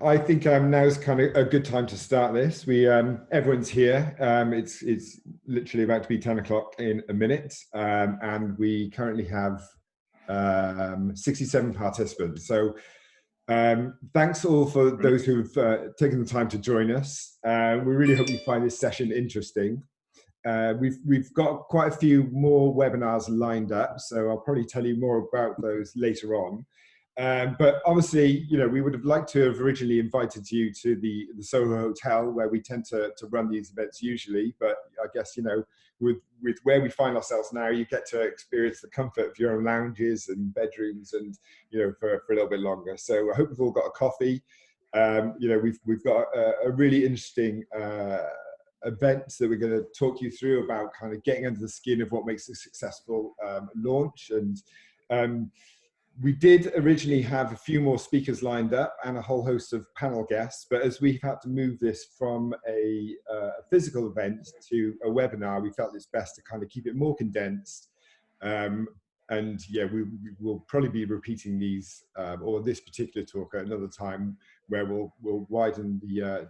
I think now's kind of a good time to start this. Everyone's here. It's literally about to be 10 o'clock in a minute, and we currently have 67 participants. So thanks all for those who've taken the time to join us. We really hope you find this session interesting. We've got quite a few more webinars lined up, so I'll probably tell you more about those later on. But obviously, we would have liked to have originally invited you to the Soho Hotel, where we tend to run these events usually. But I guess, with where we find ourselves now, you get to experience the comfort of your own lounges and bedrooms and, for a little bit longer. So I hope you've all got a coffee. We've got a really interesting event that we're going to talk you through about kind of getting under the skin of what makes a successful launch. And we did originally have a few more speakers lined up and a whole host of panel guests, but as we've had to move this from a physical event to a webinar, we felt it's best to kind of keep it more condensed. And yeah, we will probably be repeating these or this particular talk at another time, where we'll widen the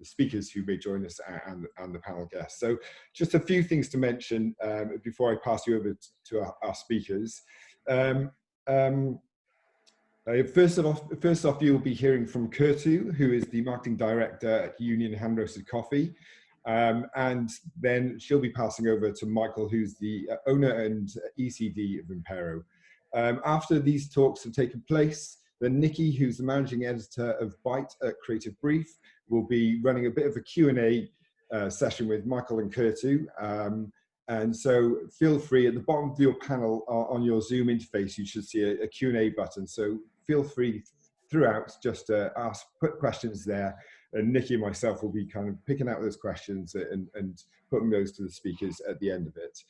speakers who may join us and the panel guests. So just a few things to mention before I pass you over to our speakers. First off, you'll be hearing from Kerttu, who is the marketing director at Union Hand Roasted Coffee. And then she'll be passing over to Michael, who's the owner and ECD of Impero. After these talks have taken place, then Nikki, who's the managing editor of Byte at Creativebrief, will be running a bit of a Q&A session with Michael and Kerttu. And so feel free, at the bottom of your panel on your Zoom interface, you should see a Q&A button. So feel free throughout just to put questions there. And Nikki and myself will be kind of picking out those questions and putting those to the speakers at the end of it.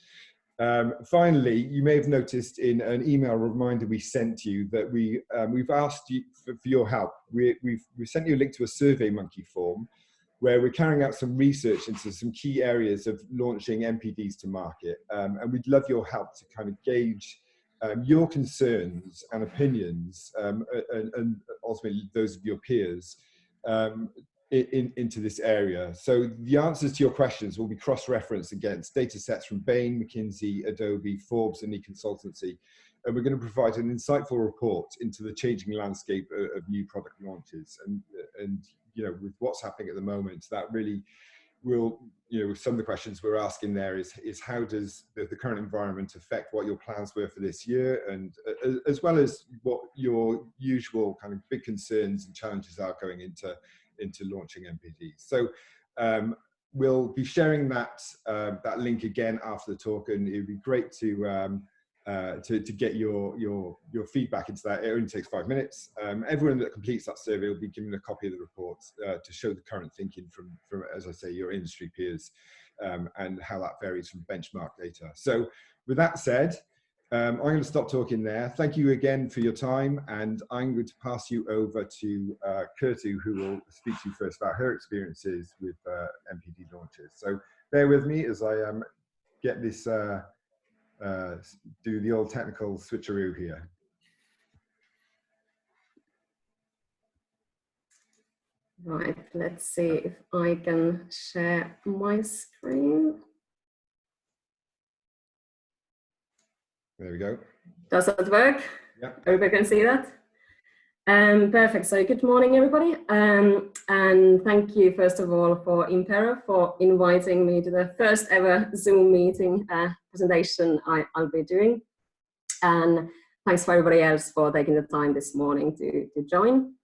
Finally, you may have noticed in an email reminder we sent you that we've asked you for your help. We sent you a link to a SurveyMonkey form, where we're carrying out some research into some key areas of launching NPDs to market. And we'd love your help to kind of gauge your concerns and opinions, and ultimately those of your peers, into this area. So the answers to your questions will be cross-referenced against data sets from Bain, McKinsey, Adobe, Forbes, and eConsultancy. And we're going to provide an insightful report into the changing landscape of new product launches. And with what's happening at the moment, that really will, some of the questions we're asking there is how does the current environment affect what your plans were for this year, and as well as what your usual kind of big concerns and challenges are going into launching NPDs. So we'll be sharing that link again after the talk, and it would be great to get your feedback into that. It only takes 5 minutes. Everyone that completes that survey will be given a copy of the report to show the current thinking from, as I say, your industry peers, and how that varies from benchmark data. So with that said, I'm going to stop talking there. Thank you again for your time, and I'm going to pass you over to Kerttu, who will speak to you first about her experiences with NPD launches. So bear with me as I get this, do the old technical switcheroo here. Right, let's see if I can share my screen. There we go. Does that work? Yeah. Everybody can see that? Perfect. So good morning, everybody. And thank you, first of all, for Impero for inviting me to the first ever Zoom meeting presentation I'll be doing. And thanks for everybody else for taking the time this morning to join.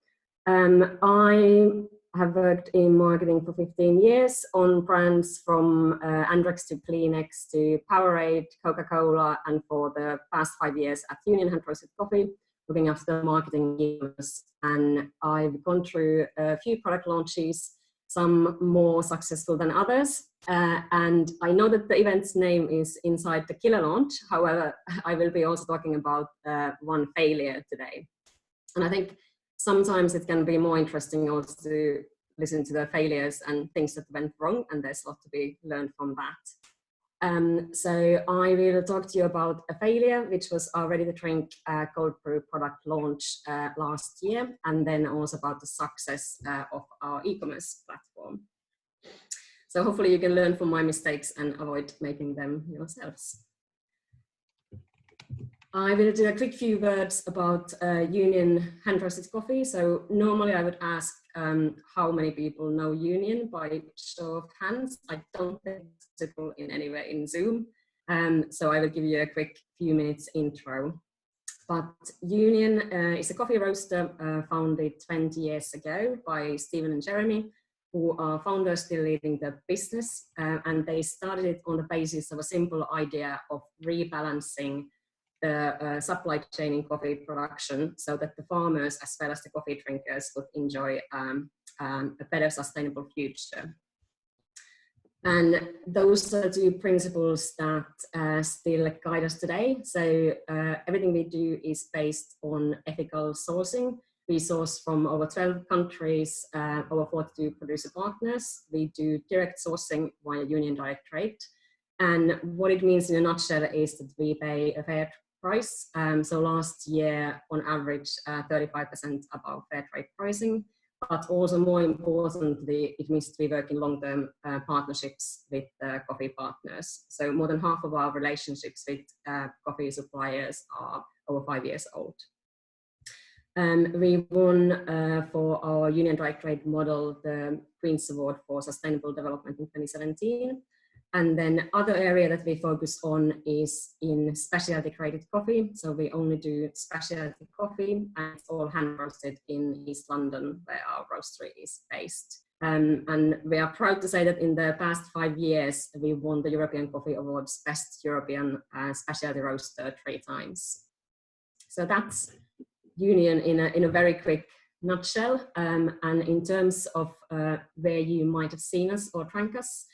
I have worked in marketing for 15 years on brands from Andrex to Kleenex to Powerade, Coca-Cola, and for the past 5 years at Union Hand Roasted Coffee, looking after marketing years. And I've gone through a few product launches, some more successful than others. And I know that the event's name is Inside the Killer Launch. However, I will be also talking about one failure today. And I think sometimes it can be more interesting also to listen to the failures and things that went wrong, and there's a lot to be learned from that. So I will talk to you about a failure, which was our ready-to-drink cold brew product launch last year, and then also about the success of our e-commerce platform. So hopefully you can learn from my mistakes and avoid making them yourselves. I will do a quick few words about Union hand-roasted coffee. So normally I would ask how many people know Union by show of hands. I don't think it's visible in any way in Zoom. So I will give you a quick few minutes intro. But Union is a coffee roaster founded 20 years ago by Stephen and Jeremy, who are founders still leading the business. And they started it on the basis of a simple idea of rebalancing the supply chain in coffee production so that the farmers as well as the coffee drinkers would enjoy a better sustainable future. And those are two principles that still guide us today. So everything we do is based on ethical sourcing. We source from over 12 countries, over 42 producer partners. We do direct sourcing via Union Direct Trade. And what it means in a nutshell is that we pay a fair price. So last year, on average, 35% above fair trade pricing, but also more importantly, it means that we work in long-term partnerships with coffee partners. So more than half of our relationships with coffee suppliers are over 5 years old. We won for our Union Direct Trade model the Queen's Award for Sustainable Development in 2017. And then other area that we focus on is in specialty graded coffee. So we only do specialty coffee, and it's all hand roasted in East London, where our roastery is based. And we are proud to say that in the past 5 years, we won the European Coffee Awards Best European Specialty Roaster 3 times. So that's Union in a very quick nutshell. And in terms of where you might have seen us or drank us,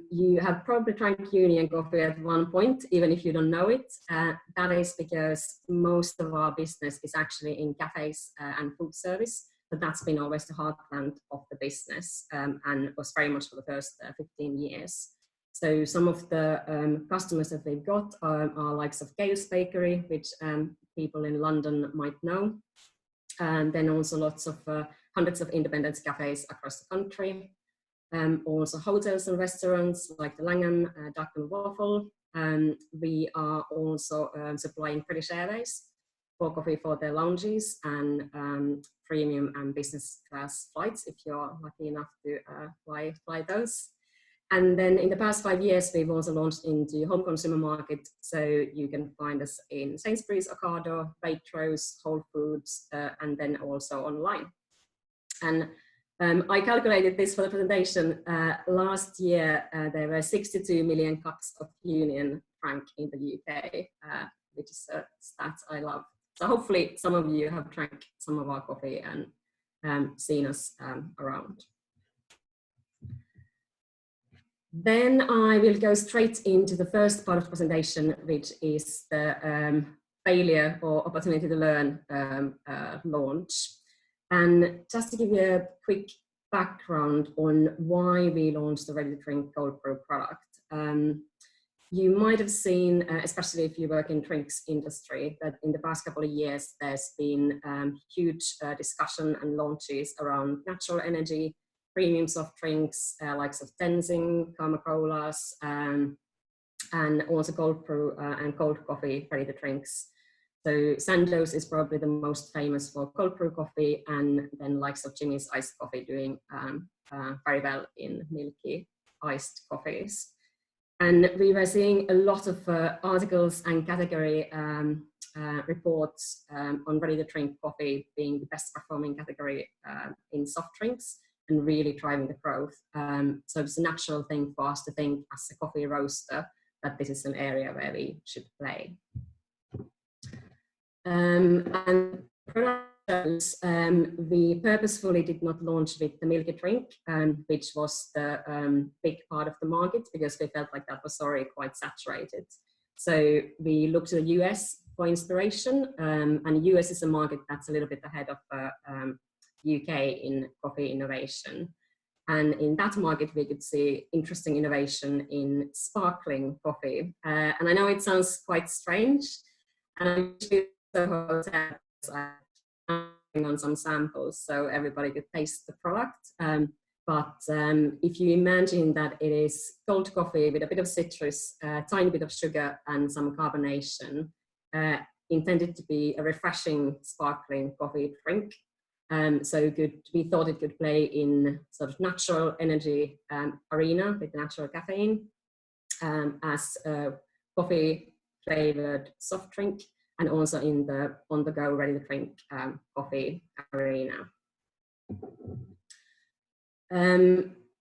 you have probably drank Union coffee at one point, even if you don't know it. That is because most of our business is actually in cafes and food service, but that's been always the heartland of the business and was very much for the first 15 years. So some of the customers that we've got are likes of Gale's Bakery, which people in London might know. And then also lots of hundreds of independent cafes across the country. Also hotels and restaurants like the Langham, Duck and Waffle. We are also supplying British Airways for coffee for their lounges and premium and business class flights if you're lucky enough to fly those. And then in the past 5 years, we've also launched into home consumer market. So you can find us in Sainsbury's, Ocado, Waitrose, Whole Foods, and then also online. And I calculated this for the presentation. Last year, there were 62 million cups of Union drank in the UK, which is a stat I love. So hopefully some of you have drank some of our coffee and seen us around. Then I will go straight into the first part of the presentation, which is the failure or opportunity to learn launch. And just to give you a quick background on why we launched the ready-to-drink cold brew product. You might have seen, especially if you work in drinks industry, that in the past couple of years, there's been huge discussion and launches around natural energy, premium soft drinks, likes of Tenzing, Karma-Colas, and also cold brew and cold coffee ready-to-drinks. So Sandoz is probably the most famous for cold brew coffee, and then likes of Jimmy's iced coffee doing very well in milky iced coffees. And we were seeing a lot of articles and category reports on ready-to-drink coffee being the best performing category in soft drinks and really driving the growth. So it's a natural thing for us to think as a coffee roaster that this is an area where we should play. And products, we purposefully did not launch with the milky drink, which was the big part of the market because we felt like that was already quite saturated. So we looked to the US for inspiration, and the US is a market that's a little bit ahead of UK in coffee innovation. And in that market, we could see interesting innovation in sparkling coffee. And I know it sounds quite strange, and I'm usually on some samples so everybody could taste the product. But if you imagine that it is cold coffee with a bit of citrus, a tiny bit of sugar and some carbonation, intended to be a refreshing sparkling coffee drink. So we thought it could play in sort of natural energy arena with natural caffeine as a coffee flavored soft drink, and also in the on-the-go ready-to-drink coffee arena.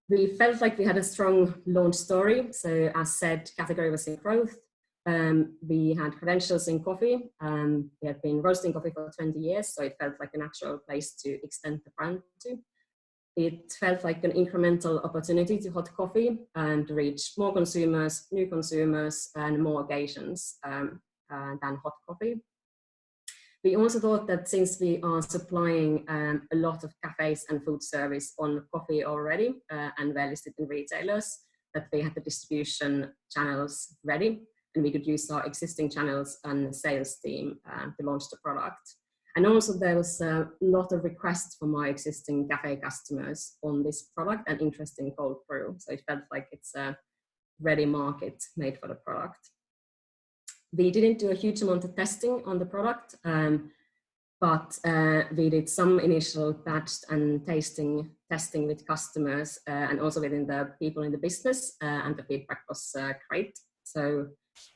We felt like we had a strong launch story. So as said, category was in growth. We had credentials in coffee. We had been roasting coffee for 20 years, so it felt like a natural place to extend the brand to. It felt like an incremental opportunity to hot coffee and to reach more consumers, new consumers, and more occasions than hot coffee. We also thought that since we are supplying a lot of cafes and food service on coffee already and we're listed in retailers, that we had the distribution channels ready, and we could use our existing channels and sales team to launch the product. And also there was a lot of requests from our existing cafe customers on this product and interest in cold brew. So it felt like it's a ready market made for the product. We didn't do a huge amount of testing on the product, but we did some initial batch and testing with customers and also within the people in the business, and the feedback was great. So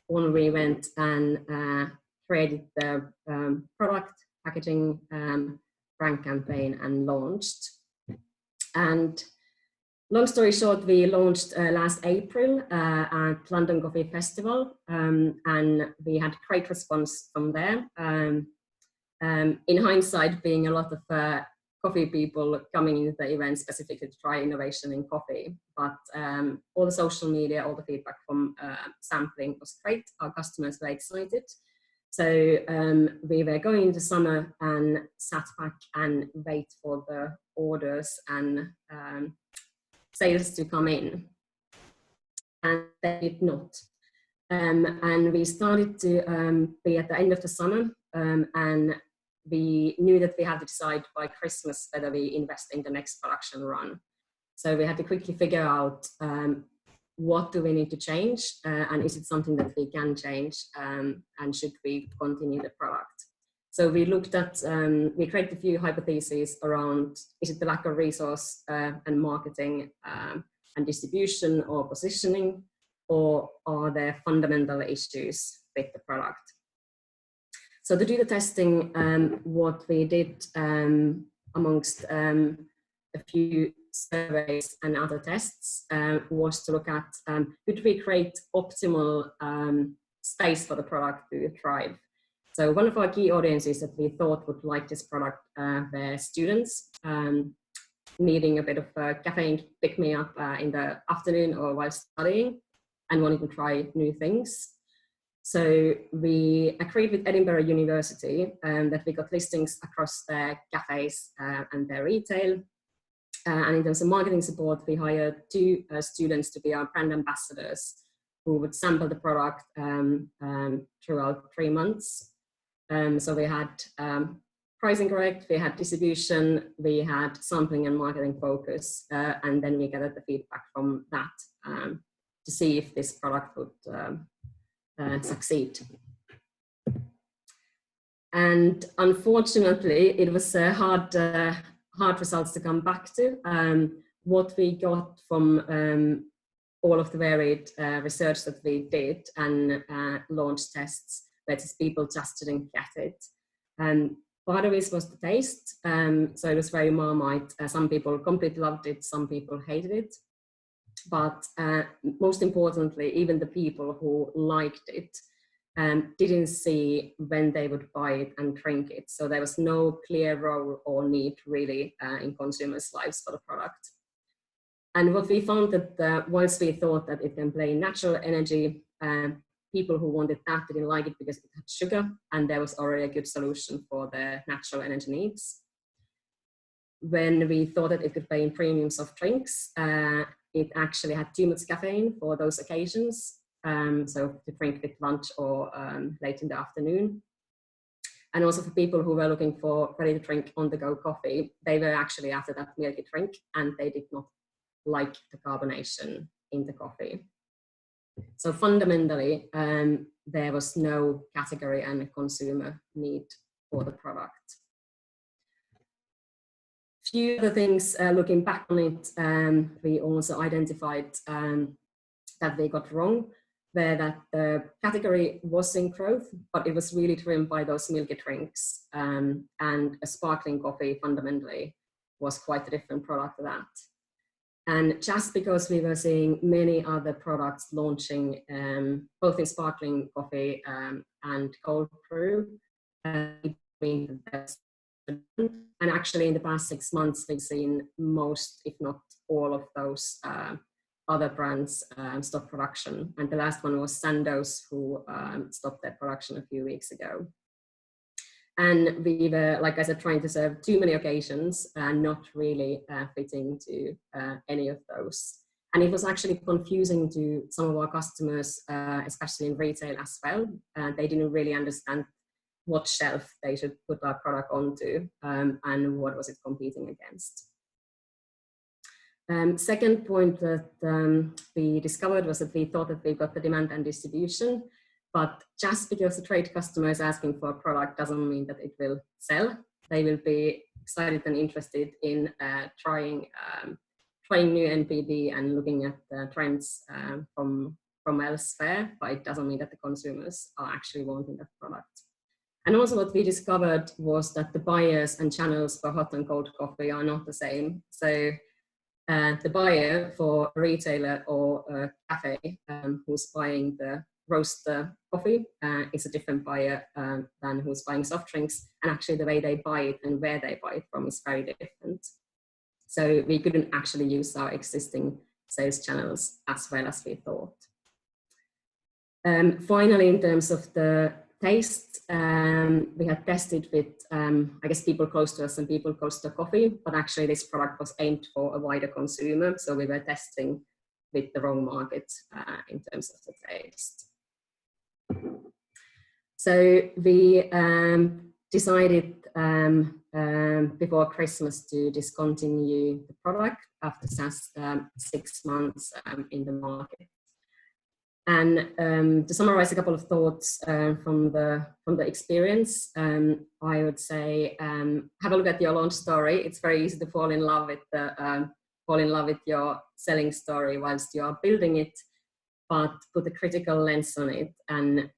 when we went and created the product, packaging, brand campaign, and launched. And long story short, we launched last April at London Coffee Festival, and we had great response from there. In hindsight, being a lot of coffee people coming into the event specifically to try innovation in coffee, but all the social media, all the feedback from sampling was great. Our customers were excited. So we were going into summer and sat back and wait for the orders and sales to come in, and they did not. And we started to be at the end of the summer, and we knew that we had to decide by Christmas whether we invest in the next production run. So we had to quickly figure out what do we need to change, and is it something that we can change, and should we continue the product? So we looked at, we created a few hypotheses around, is it the lack of resource and marketing and distribution or positioning, or are there fundamental issues with the product? So to do the testing, what we did amongst a few surveys and other tests was to look at, could we create optimal space for the product to thrive? So one of our key audiences that we thought would like this product were students needing a bit of a caffeine pick-me-up in the afternoon or while studying and wanting to try new things. So we agreed with Edinburgh University that we got listings across their cafes and their retail. And in terms of marketing support, we hired 2 students to be our brand ambassadors who would sample the product throughout 3 months. So we had pricing correct, we had distribution, we had sampling and marketing focus, and then we gathered the feedback from that to see if this product would succeed. And unfortunately, it was hard results to come back to. What we got from all of the varied research that we did and launch tests, that is, people just didn't get it. And part of it was the taste. So it was very Marmite. Some people completely loved it, some people hated it. But most importantly, even the people who liked it didn't see when they would buy it and drink it. So there was no clear role or need really in consumers' lives for the product. And what we found that once we thought that it can play natural energy, people who wanted that didn't like it because it had sugar, and there was already a good solution for their natural energy needs. when we thought that it could play in premium soft drinks, it actually had too much caffeine for those occasions. So to drink with lunch or late in the afternoon. And also for people who were looking for ready to drink on-the-go coffee, they were actually after that milky drink and they did not like the carbonation in the coffee. So fundamentally, there was no category and consumer need for the product. Few other things looking back on it, we also identified that they got wrong, where that the category was in growth, but it was really driven by those milky drinks, and a sparkling coffee fundamentally was quite a different product to that. And just because we were seeing many other products launching, both in sparkling coffee and cold brew, and actually in the past 6 months, we've seen most, if not all of those other brands stop production. And the last one was Sandoz, who stopped their production a few weeks ago. And we were, like I said, trying to serve too many occasions and not really fitting to any of those. And it was actually confusing to some of our customers, especially in retail as well. They didn't really understand what shelf they should put our product onto and what was it competing against. Second point that we discovered was that we thought that we got the demand and distribution, but just because the trade customer is asking for a product doesn't mean that it will sell. They will be excited and interested in trying new NPD and looking at the trends from elsewhere, but it doesn't mean that the consumers are actually wanting that product. And also what we discovered was that the buyers and channels for hot and cold coffee are not the same. So the buyer for a retailer or a cafe who's buying the roaster coffee is a different buyer than who's buying soft drinks. And actually the way they buy it and where they buy it from is very different. So we couldn't actually use our existing sales channels as well as we thought. Finally, in terms of the taste, we had tested with, I guess, people close to us and people close to coffee, but actually this product was aimed for a wider consumer. So we were testing with the wrong market in terms of the taste. So we decided before Christmas to discontinue the product after just 6 months in the market. And to summarize a couple of thoughts from the experience, I would say have a look at your launch story. It's very easy to fall in love with your selling story whilst you are building it, but put a critical lens on it, and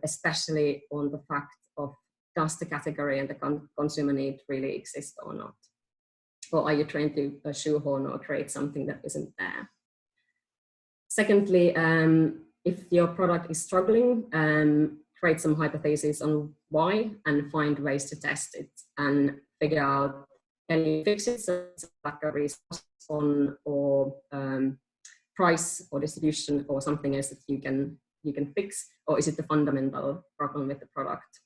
especially on the fact of, does the category and the consumer need really exist or not? Or are you trying to shoehorn or create something that isn't there? Secondly, if your product is struggling, create some hypotheses on why and find ways to test it and figure out, can you fix it, so it's like a resource on or price or distribution or something else that you can fix, or is it the fundamental problem with the product?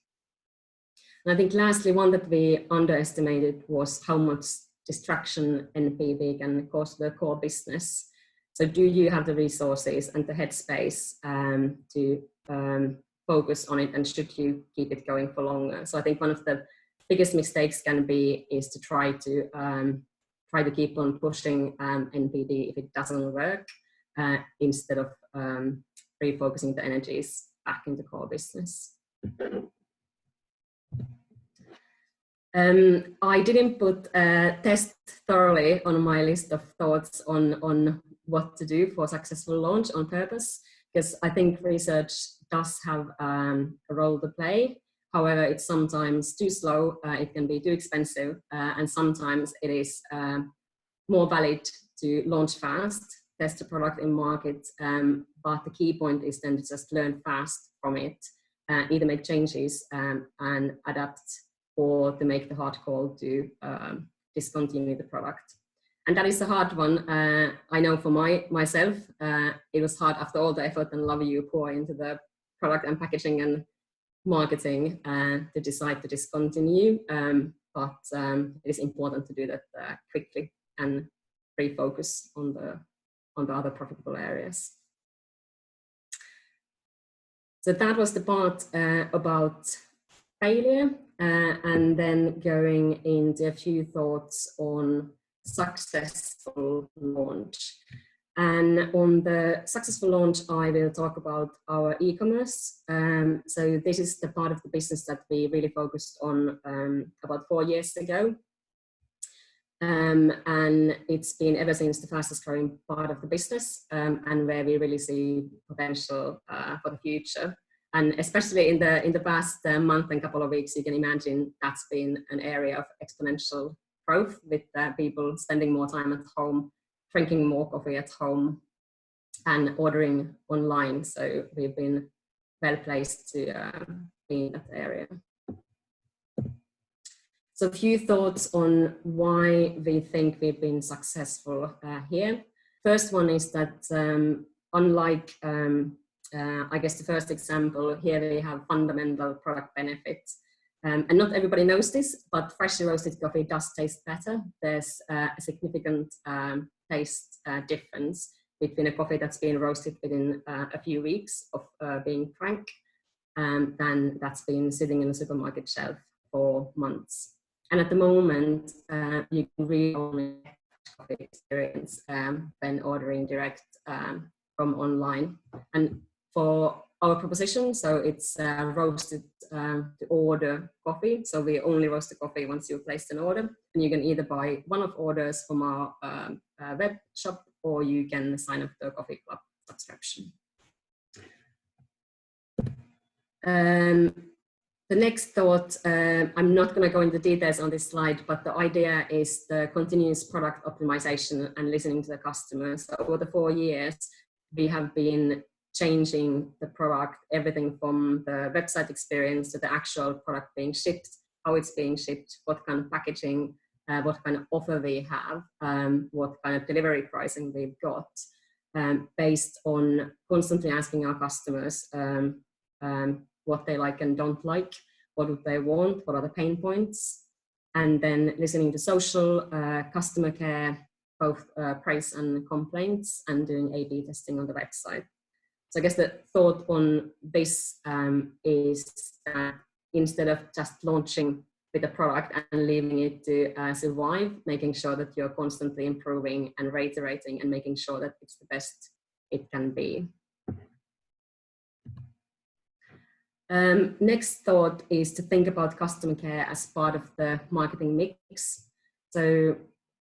And I think lastly, one that we underestimated was how much distraction NPD can cause the core business. So do you have the resources and the headspace to focus on it, and should you keep it going for longer? So I think one of the biggest mistakes is to try to keep on pushing NPD if it doesn't work, instead of refocusing the energies back into core business. I didn't put test thoroughly on my list of thoughts on what to do for a successful launch on purpose, because I think research does have a role to play. However, it's sometimes too slow, it can be too expensive, and sometimes it is more valid to launch fast, test the product in market, but the key point is then to just learn fast from it, either make changes and adapt, or to make the hard call to discontinue the product. And that is a hard one. I know for myself, it was hard after all the effort and love you pour into the product and packaging and marketing to decide to discontinue. but it is important to do that quickly and refocus on the other profitable areas. So that was the part about failure, and then going into a few thoughts on successful launch. And on the successful launch, I will talk about our e-commerce. So this is the part of the business that we really focused on about 4 years ago. And it's been ever since the fastest growing part of the business, and where we really see potential for the future. And especially in the past month and couple of weeks, you can imagine that's been an area of exponential growth, with people spending more time at home, drinking more coffee at home, and ordering online. So we've been well placed to be in that area. So a few thoughts on why we think we've been successful here. First one is that unlike, I guess the first example, here we have fundamental product benefits. And not everybody knows this, but freshly roasted coffee does taste better. There's a significant taste difference between a coffee that's been roasted within a few weeks of being drank than that's been sitting in a supermarket shelf for months. And at the moment, you can really only get coffee experience when ordering direct from online. And for our proposition, so it's roasted to order coffee. So we only roast the coffee once you've placed an order, and you can either buy one-off orders from our web shop, or you can sign up to a coffee club subscription. The next thought, I'm not going to go into details on this slide, but the idea is the continuous product optimization and listening to the customers. So over the 4 years, we have been changing the product, everything from the website experience to the actual product being shipped, how it's being shipped, what kind of packaging, what kind of offer we have, what kind of delivery pricing we've got, based on constantly asking our customers what they like and don't like, what do they want, what are the pain points, and then listening to social, customer care, both praise and complaints, and doing A/B testing on the website. So I guess the thought on this is that instead of just launching with a product and leaving it to survive, making sure that you're constantly improving and reiterating and making sure that it's the best it can be. Next thought is to think about customer care as part of the marketing mix. So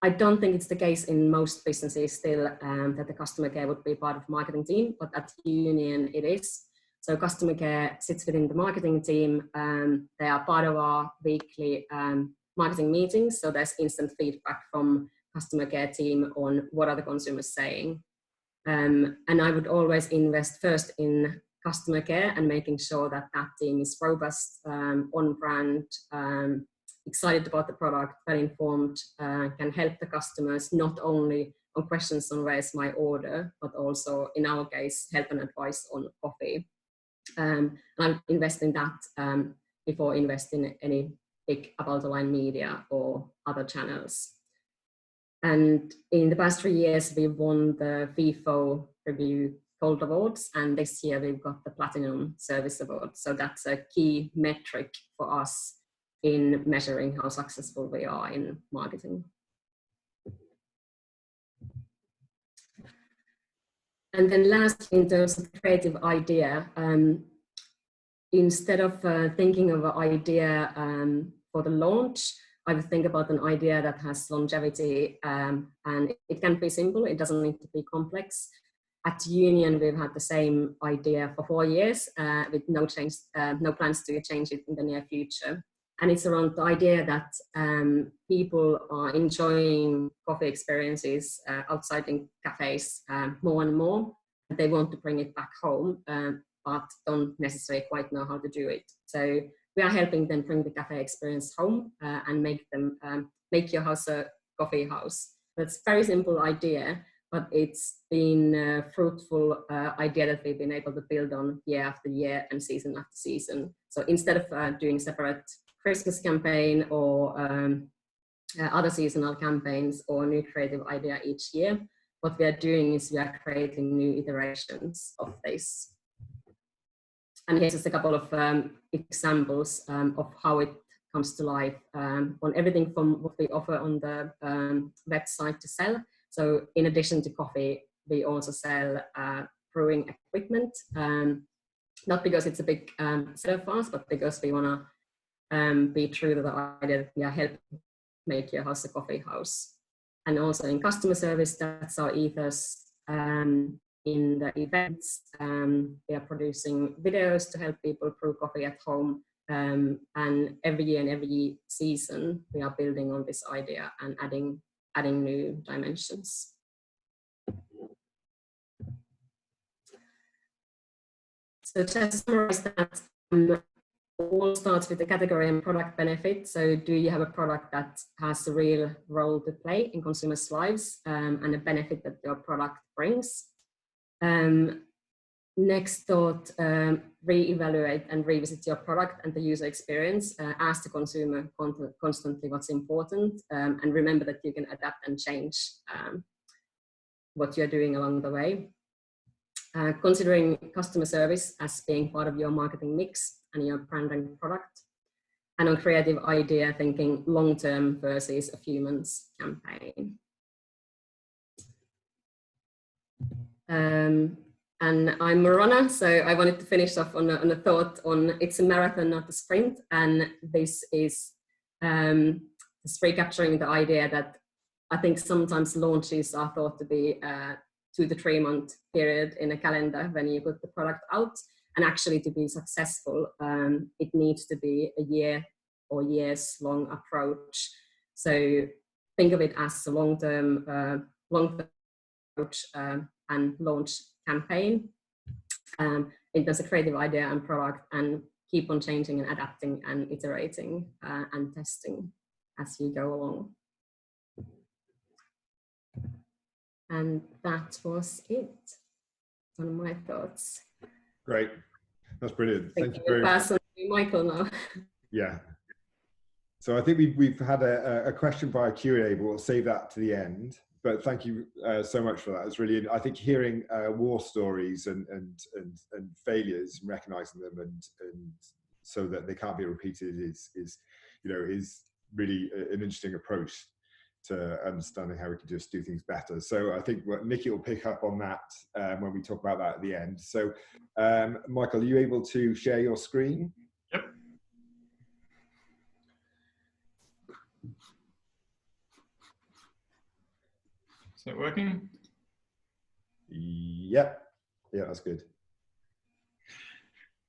I don't think it's the case in most businesses still that the customer care would be part of the marketing team, but at Union it is. So customer care sits within the marketing team. They are part of our weekly marketing meetings. So there's instant feedback from customer care team on what are the consumers saying. And I would always invest first in customer care and making sure that that team is robust, on brand, excited about the product, well informed, can help the customers not only on questions on where's my order, but also in our case, help and advice on coffee. I'll invest in that before investing in any big above the line media or other channels. And in the past 3 years, we've won the FIFO Review Gold Awards, and this year we've got the Platinum Service Award. So that's a key metric for us in measuring how successful we are in marketing. And then last, in terms of creative idea, instead of thinking of an idea for the launch, I would think about an idea that has longevity, and it can be simple, it doesn't need to be complex. At Union, we've had the same idea for 4 years with no plans to change it in the near future. And it's around the idea that people are enjoying coffee experiences outside in cafes more and more. They want to bring it back home, but don't necessarily quite know how to do it. So we are helping them bring the cafe experience home and make your house a coffee house. That's a very simple idea, but it's been a fruitful idea that we've been able to build on year after year and season after season. So instead of doing separate Christmas campaign or other seasonal campaigns or new creative idea each year. What we are doing is we are creating new iterations of this. And here's just a couple of examples of how it comes to life on everything from what we offer on the website to sell. So in addition to coffee, we also sell brewing equipment, not because it's a big seller for us, but because we want to be true to the idea that we are helping make your house a coffee house. And also in customer service, that's our ethos. In the events, we are producing videos to help people brew coffee at home. And every year and every season, we are building on this idea and adding new dimensions. So just to summarize that, all starts with the category and product benefit. So do you have a product that has a real role to play in consumers' lives and a benefit that your product brings? Next thought, re-evaluate and revisit your product and the user experience. Ask the consumer constantly what's important, and remember that you can adapt and change what you're doing along the way. Considering customer service as being part of your marketing mix and your brand and product. And on creative idea, thinking long-term versus a few months campaign. And I'm a runner, so I wanted to finish off on a thought on it's a marathon, not a sprint. And this is just recapturing the idea that I think sometimes launches are thought to be 2 to 3 month period in a calendar when you put the product out. And actually to be successful, it needs to be a year or years long approach. So think of it as a long-term approach and launch campaign in terms of creative idea and product, and keep on changing and adapting and iterating and testing as you go along. And that was it on my thoughts. Great, that's brilliant. Thank you very much. Michael now. Yeah. So I think we've had a question via Q&A, but we'll save that to the end. But thank you so much for that. It's really, I think, hearing war stories and failures, and recognizing them, and so that they can't be repeated is really an interesting approach to understanding how we can just do things better. So I think Nikki will pick up on that when we talk about that at the end. So Michael, are you able to share your screen? Yep. Is that working? Yep. Yeah, that's good.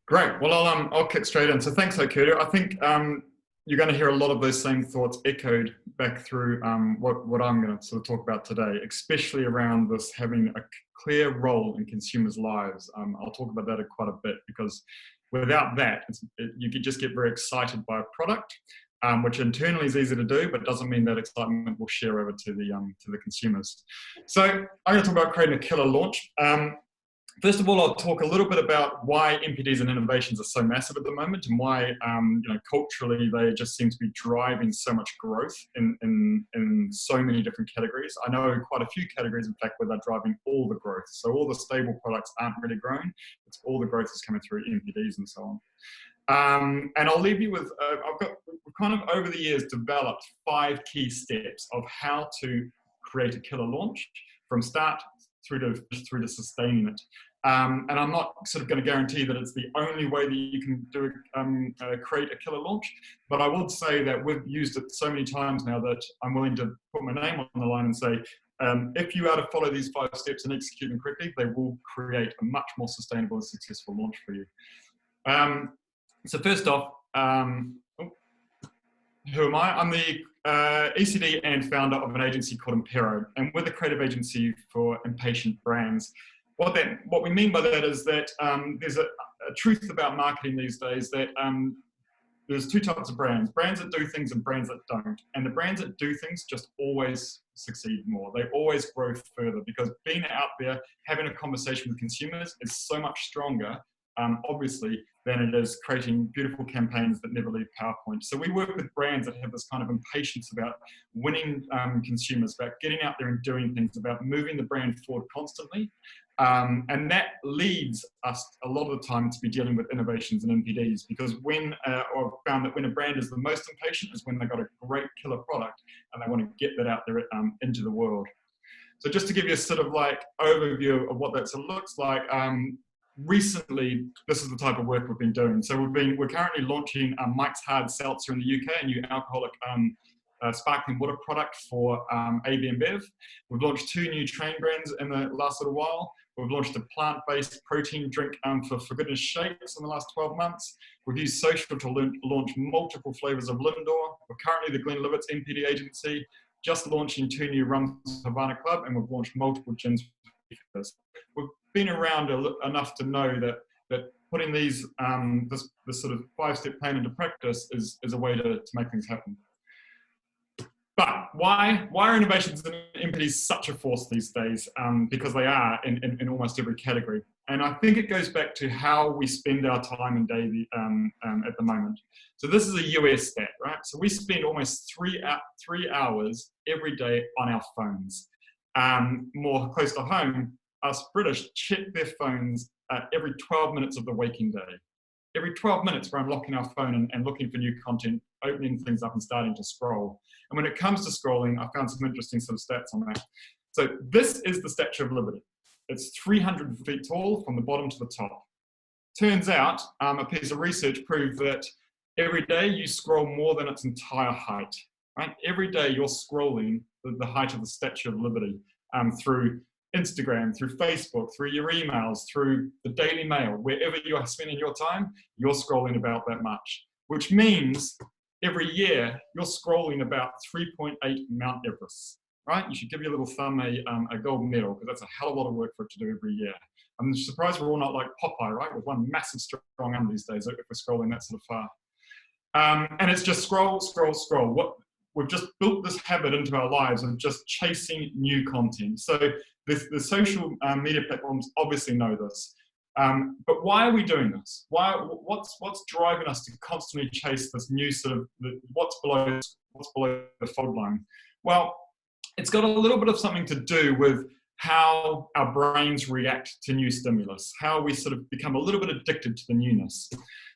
Great. Well, I'll kick straight in. So thanks, Kerttu. I think you're going to hear a lot of those same thoughts echoed back through what I'm going to sort of talk about today, especially around this having a clear role in consumers' lives. I'll talk about that quite a bit, because without that, you could just get very excited by a product, which internally is easy to do, but doesn't mean that excitement will share over to the consumers. So I'm going to talk about creating a killer launch. First of all, I'll talk a little bit about why NPDs and innovations are so massive at the moment, and why culturally they just seem to be driving so much growth in so many different categories. I know quite a few categories, in fact, where they're driving all the growth. So all the stable products aren't really growing. It's all the growth is coming through NPDs and so on. And I'll leave you with, we've kind of over the years developed 5 key steps of how to create a killer launch from start through to sustaining it. And I'm not sort of going to guarantee that it's the only way that you can do create a killer launch, but I would say that we've used it so many times now that I'm willing to put my name on the line and say, if you are to follow these 5 steps and execute them correctly, they will create a much more sustainable and successful launch for you. So first off, who am I? I'm the ECD and founder of an agency called Impero, and we're the creative agency for impatient brands. What we mean by that is that there's a truth about marketing these days, that there's 2 types of brands that do things and brands that don't. And the brands that do things just always succeed more. They always grow further, because being out there, having a conversation with consumers is so much stronger obviously, than it is creating beautiful campaigns that never leave PowerPoint. So we work with brands that have this kind of impatience about winning consumers, about getting out there and doing things, about moving the brand forward constantly. And that leads us a lot of the time to be dealing with innovations and NPDs, because I've found that when a brand is the most impatient is when they've got a great killer product and they want to get that out there into the world. So just to give you a sort of like overview of what that sort of looks like, recently, this is the type of work we've been doing. So we're currently launching Mike's Hard Seltzer in the UK, a new alcoholic sparkling water product for AB InBev. We've launched 2 new train brands in the last little while. We've launched a plant-based protein drink for goodness shakes in the last 12 months. We've used social to launch multiple flavors of Lindor. We're currently the Glenlivet's NPD agency, just launching 2 new rums for Havana Club, and we've launched multiple gins for this. We've been around enough to know that putting these this sort of 5-step plan into practice is a way to make things happen. But why are innovations and NPDs such a force these days? Because they are in almost every category. And I think it goes back to how we spend our time and day at the moment. So this is a US stat, right? So we spend almost 3 hours every day on our phones. More close to home, us British check their phones every 12 minutes of the waking day. Every 12 minutes we're unlocking our phone and looking for new content, opening things up and starting to scroll. And when it comes to scrolling, I found some interesting sort of stats on that. So this is the Statue of Liberty. It's 300 feet tall from the bottom to the top. Turns out, a piece of research proved that every day you scroll more than its entire height, right? Every day you're scrolling the height of the Statue of Liberty through Instagram, through Facebook, through your emails, through the Daily Mail, wherever you are spending your time, you're scrolling about that much, which means every year you're scrolling about 3.8 Mount Everest, right? You should give your little thumb a gold medal, because that's a hell of a lot of work for it to do every year. I'm surprised we're all not like Popeye, right? With one massive strong arm these days if we're scrolling that sort of far. And it's just scroll, scroll, scroll. We've just built this habit into our lives of just chasing new content. So the social media platforms obviously know this. But why are we doing this? What's driving us to constantly chase this new sort of what's below the fold line? Well, it's got a little bit of something to do with how our brains react to new stimulus, how we sort of become a little bit addicted to the newness.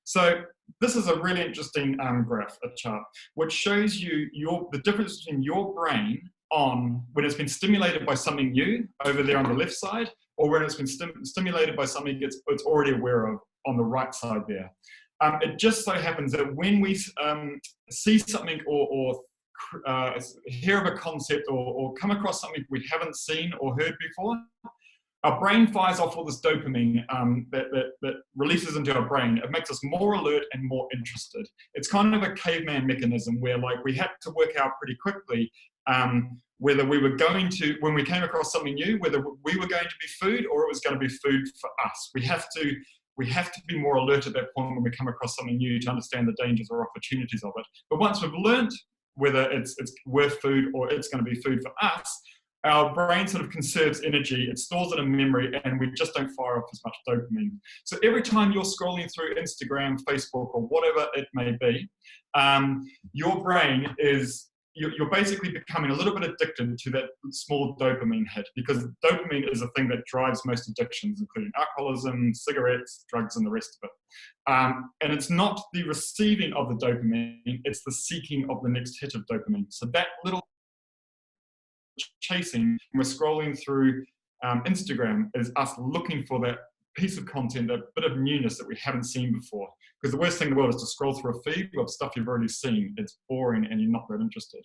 So this is a really interesting graph, a chart, which shows you the difference between your brain when it's been stimulated by something new over there on the left side, or when it's been stimulated by something it's already aware of on the right side there. It just so happens that when we see something or hear of a concept or come across something we haven't seen or heard before, our brain fires off all this dopamine that releases into our brain. It makes us more alert and more interested. It's kind of a caveman mechanism where like we had to work out pretty quickly whether we were going to, when we came across something new, whether we were going to be food or it was going to be food for us. We have to be more alert at that point when we come across something new to understand the dangers or opportunities of it. But once we've learned whether it's worth food or it's going to be food for us, our brain sort of conserves energy, it stores it in memory, and we just don't fire off as much dopamine. So every time you're scrolling through Instagram, Facebook, or whatever it may be, your brain you're basically becoming a little bit addicted to that small dopamine hit, because dopamine is a thing that drives most addictions, including alcoholism, cigarettes, drugs, and the rest of it. And it's not the receiving of the dopamine, it's the seeking of the next hit of dopamine. So that little chasing, when we're scrolling through Instagram, is us looking for that piece of content, a bit of newness that we haven't seen before. Because the worst thing in the world is to scroll through a feed of stuff you've already seen. It's boring and you're not that interested.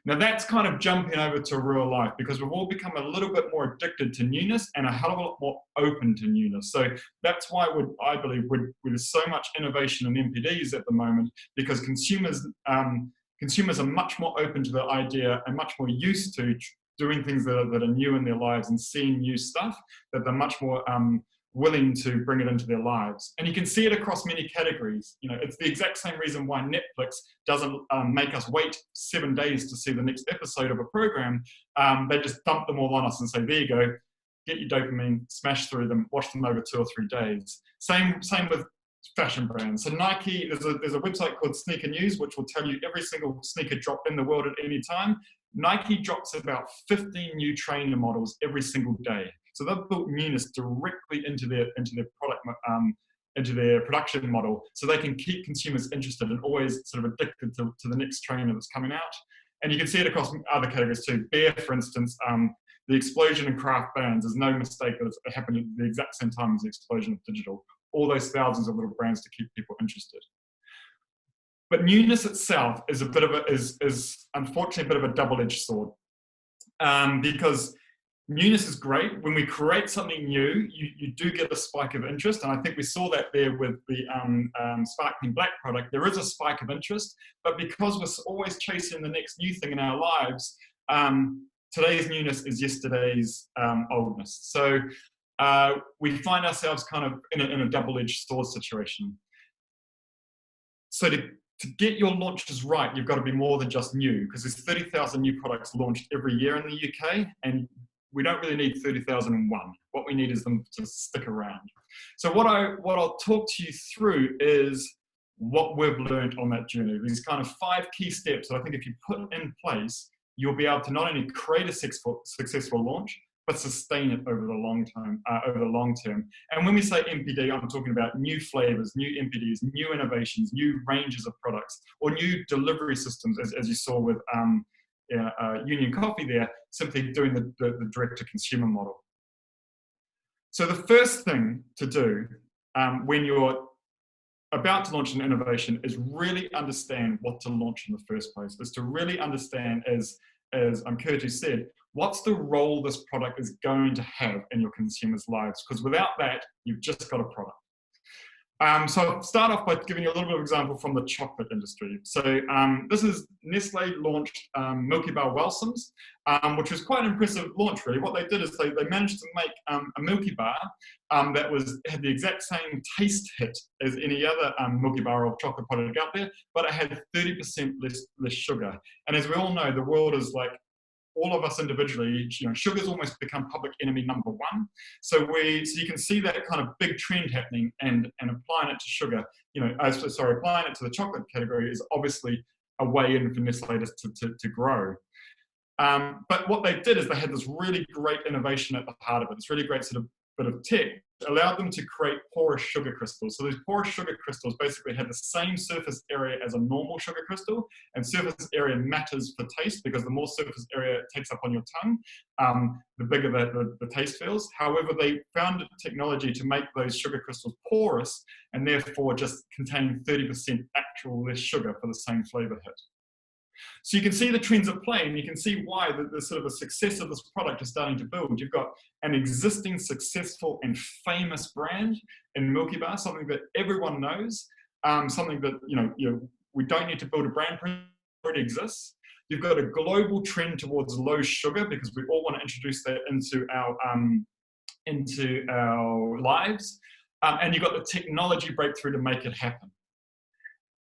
Now that's kind of jumping over to real life, because we've all become a little bit more addicted to newness and a hell of a lot more open to newness. So that's why I believe there's so much innovation in NPDs at the moment, because consumers are much more open to the idea and much more used to doing things that are new in their lives and seeing new stuff, that they're much more willing to bring it into their lives. And you can see it across many categories. You know, it's the exact same reason why Netflix doesn't make us wait 7 days to see the next episode of a program. They just dump them all on us and say, there you go, get your dopamine, smash through them, watch them over 2 or 3 days. Same with fashion brands. So Nike, there's a website called Sneaker News, which will tell you every single sneaker drop in the world at any time. Nike drops about 15 new trainer models every single day. So they've built newness directly into their product, into their production model, so they can keep consumers interested and always sort of addicted to the next trainer that's coming out. And you can see it across other categories too. Beer, for instance, the explosion in craft brands is no mistake that it's happened at the exact same time as the explosion of digital. All those thousands of little brands to keep people interested. But newness itself is unfortunately a bit of a double-edged sword, because newness is great. When we create something new, you do get a spike of interest, and I think we saw that there with the sparkling black product. There is a spike of interest, but because we're always chasing the next new thing in our lives, today's newness is yesterday's oldness. So we find ourselves kind of in a double-edged sword situation. So to get your launches right, you've got to be more than just new, because there's 30,000 new products launched every year in the UK, and we don't really need 30,001. What we need is them to stick around. So what I'll talk to you through is what we've learned on that journey. These kind of 5 key steps that I think if you put in place, you'll be able to not only create a successful launch, but sustain it over the long term. And when we say NPD, I'm talking about new flavors, new NPDs, new innovations, new ranges of products, or new delivery systems, as you saw with Union Coffee there, simply doing the direct-to-consumer model. So the first thing to do when you're about to launch an innovation is really understand what to launch in the first place, is to really understand, as Kerttu said, what's the role this product is going to have in your consumers' lives? Because without that, you've just got a product. So I'll start off by giving you a little bit of example from the chocolate industry. So this is Nestle launched Milky Bar Welsomes, which was quite an impressive launch, really. What they did is they managed to make a Milky Bar that had the exact same taste hit as any other Milky Bar or chocolate product out there, but it had 30% less sugar. And as we all know, the world is like, all of us individually, sugar's almost become public enemy number 1. So you can see that kind of big trend happening, and applying it to sugar, applying it to the chocolate category is obviously a way in for Nestle to grow. But what they did is they had this really great innovation at the heart of it. This really great sort of bit of tech allowed them to create porous sugar crystals. So these porous sugar crystals basically have the same surface area as a normal sugar crystal, and surface area matters for taste, because the more surface area it takes up on your tongue, the bigger the taste feels. However, they found technology to make those sugar crystals porous, and therefore just contain 30% actual less sugar for the same flavor hit. So you can see the trends at play, and you can see why the sort of a success of this product is starting to build. You've got an existing successful and famous brand in Milky Bar, something that everyone knows, something that we don't need to build a brand, it already exists. You've got a global trend towards low sugar, because we all want to introduce that into our lives, and you've got the technology breakthrough to make it happen.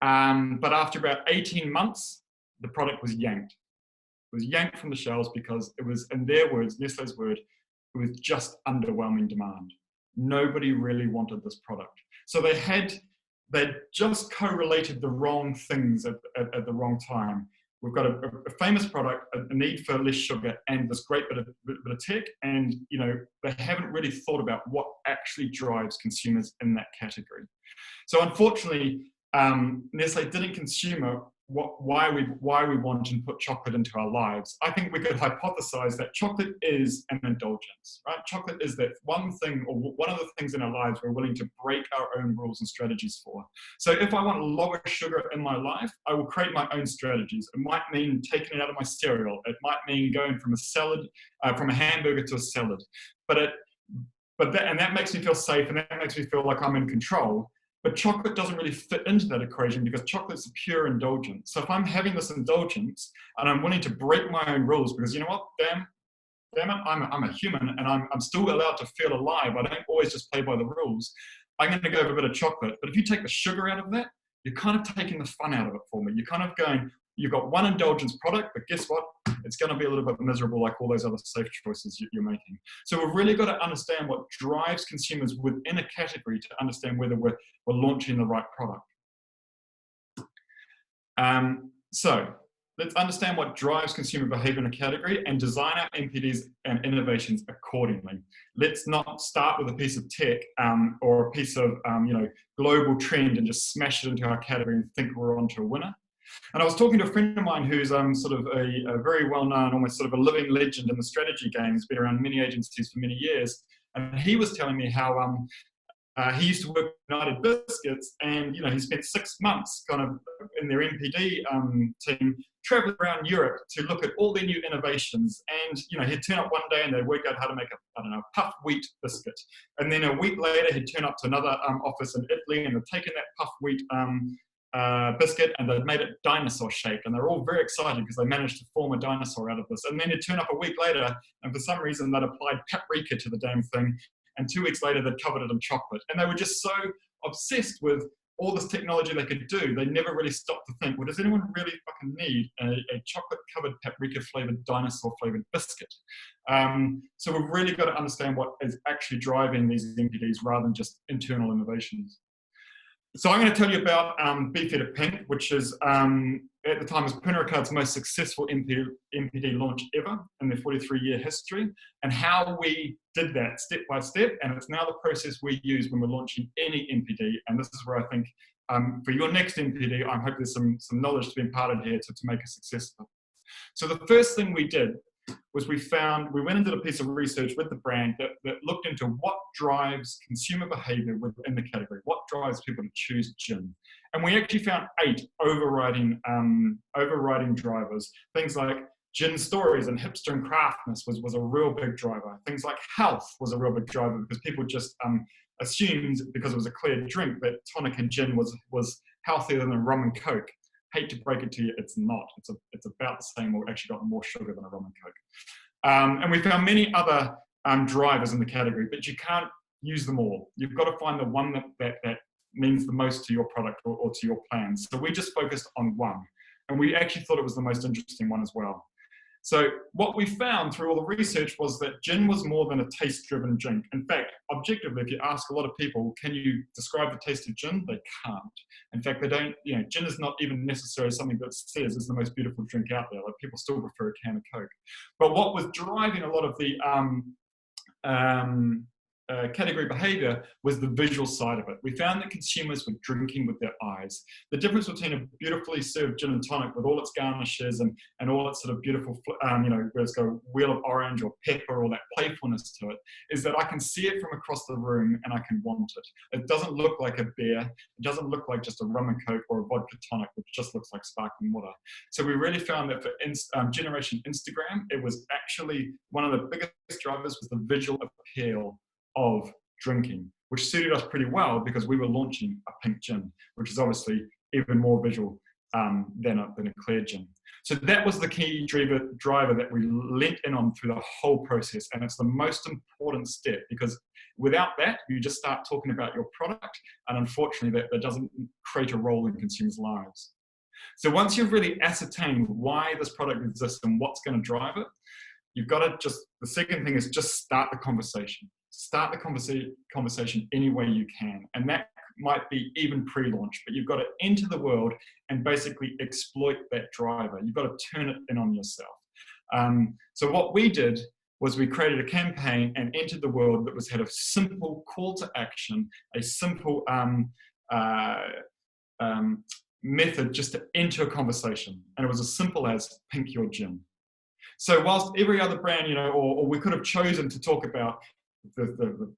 But after about 18 months, the product was yanked. It was yanked from the shelves because it was, in their words, Nestle's word, it was just underwhelming demand. Nobody really wanted this product. So they'd just correlated the wrong things at the wrong time. We've got a famous product, a need for less sugar, and this great bit of tech, and they haven't really thought about what actually drives consumers in that category. So unfortunately, Nestle didn't consume why we want and put chocolate into our lives. I think we could hypothesize that chocolate is an indulgence, right? Chocolate is that one thing, or one of the things in our lives we're willing to break our own rules and strategies for. So if I want lower sugar in my life, I will create my own strategies. It might mean taking it out of my cereal. It might mean going from a hamburger to a salad. But that makes me feel safe, and that makes me feel like I'm in control. But chocolate doesn't really fit into that equation, because chocolate's a pure indulgence. So if I'm having this indulgence and I'm willing to break my own rules, because you know what, damn it, I'm a human, and I'm still allowed to feel alive. I don't always just play by the rules. I'm going to go with a bit of chocolate. But if you take the sugar out of that, you're kind of taking the fun out of it for me. You're kind of going, you've got one indulgence product, but guess what? It's going to be a little bit miserable like all those other safe choices you're making. So we've really got to understand what drives consumers within a category to understand whether we're launching the right product. So let's understand what drives consumer behavior in a category and design our NPDs and innovations accordingly. Let's not start with a piece of tech or a piece of global trend and just smash it into our category and think we're onto a winner. And I was talking to a friend of mine who's sort of a very well-known, almost sort of a living legend in the strategy game. He's been around many agencies for many years. And he was telling me how he used to work at United Biscuits, and he spent 6 months kind of in their NPD team traveling around Europe to look at all their new innovations. And he'd turn up one day and they'd work out how to make a puff wheat biscuit. And then a week later he'd turn up to another office in Italy, and they'd taken that puff wheat biscuit and they'd made it dinosaur shaped, and they're all very excited because they managed to form a dinosaur out of this. And then he'd turn up a week later, and for some reason they'd applied paprika to the damn thing. And 2 weeks later, they'd covered it in chocolate. And they were just so obsessed with all this technology they could do. They never really stopped to think, well, does anyone really fucking need a chocolate-covered, paprika-flavored, dinosaur-flavored biscuit? So we've really got to understand what is actually driving these NPDs rather than just internal innovations. So I'm going to tell you about Beefeater Pink, which is, at the time, was Pernod Ricard's most successful NPD launch ever in their 43-year history, and how we did that step by step. And it's now the process we use when we're launching any NPD. And this is where I think for your next NPD, I hope there's some knowledge to be imparted here to make a success of it. So the first thing we did was we went and did a piece of research with the brand that looked into what drives consumer behavior within the category, what drives people to choose gin. And we actually found 8 overriding drivers. Things like gin stories and hipster and craftness was a real big driver. Things like health was a real big driver because people just assumed, because it was a clear drink, that tonic and gin was healthier than rum and coke. Hate to break it to you, it's not. It's about the same, or actually got more sugar than a rum and coke. And we found many other drivers in the category, but you can't use them all. You've got to find the one that means the most to your product or to your plans. So we just focused on one, and we actually thought it was the most interesting one as well. So what we found through all the research was that gin was more than a taste-driven drink. In fact, objectively, if you ask a lot of people, can you describe the taste of gin? They can't. In fact, they don't, gin is not even necessarily something that says is the most beautiful drink out there. Like, people still prefer a can of Coke. But what was driving a lot of the category behavior was the visual side of it. We found that consumers were drinking with their eyes. The difference between a beautifully served gin and tonic with all its garnishes and all its sort of beautiful, where it's got a wheel of orange or pepper or that playfulness to it, is that I can see it from across the room and I can want it. It doesn't look like a beer. It doesn't look like just a rum and coke or a vodka tonic, which just looks like sparkling water. So we really found that for Generation Instagram, it was actually one of the biggest drivers was the visual appeal of drinking, which suited us pretty well because we were launching a pink gin, which is obviously even more visual than a clear gin. So that was the key driver that we lent in on through the whole process, and it's the most important step, because without that, you just start talking about your product, and unfortunately that doesn't create a role in consumers' lives. So once you've really ascertained why this product exists and what's going to drive it, you've got to the second thing is just start the conversation. Start the conversation any way you can. And that might be even pre-launch, but you've got to enter the world and basically exploit that driver. You've got to turn it in on yourself. So what we did was we created a campaign and entered the world that had a simple call to action, a simple method just to enter a conversation. And it was as simple as pink your gin. So whilst every other brand, or we could have chosen to talk about the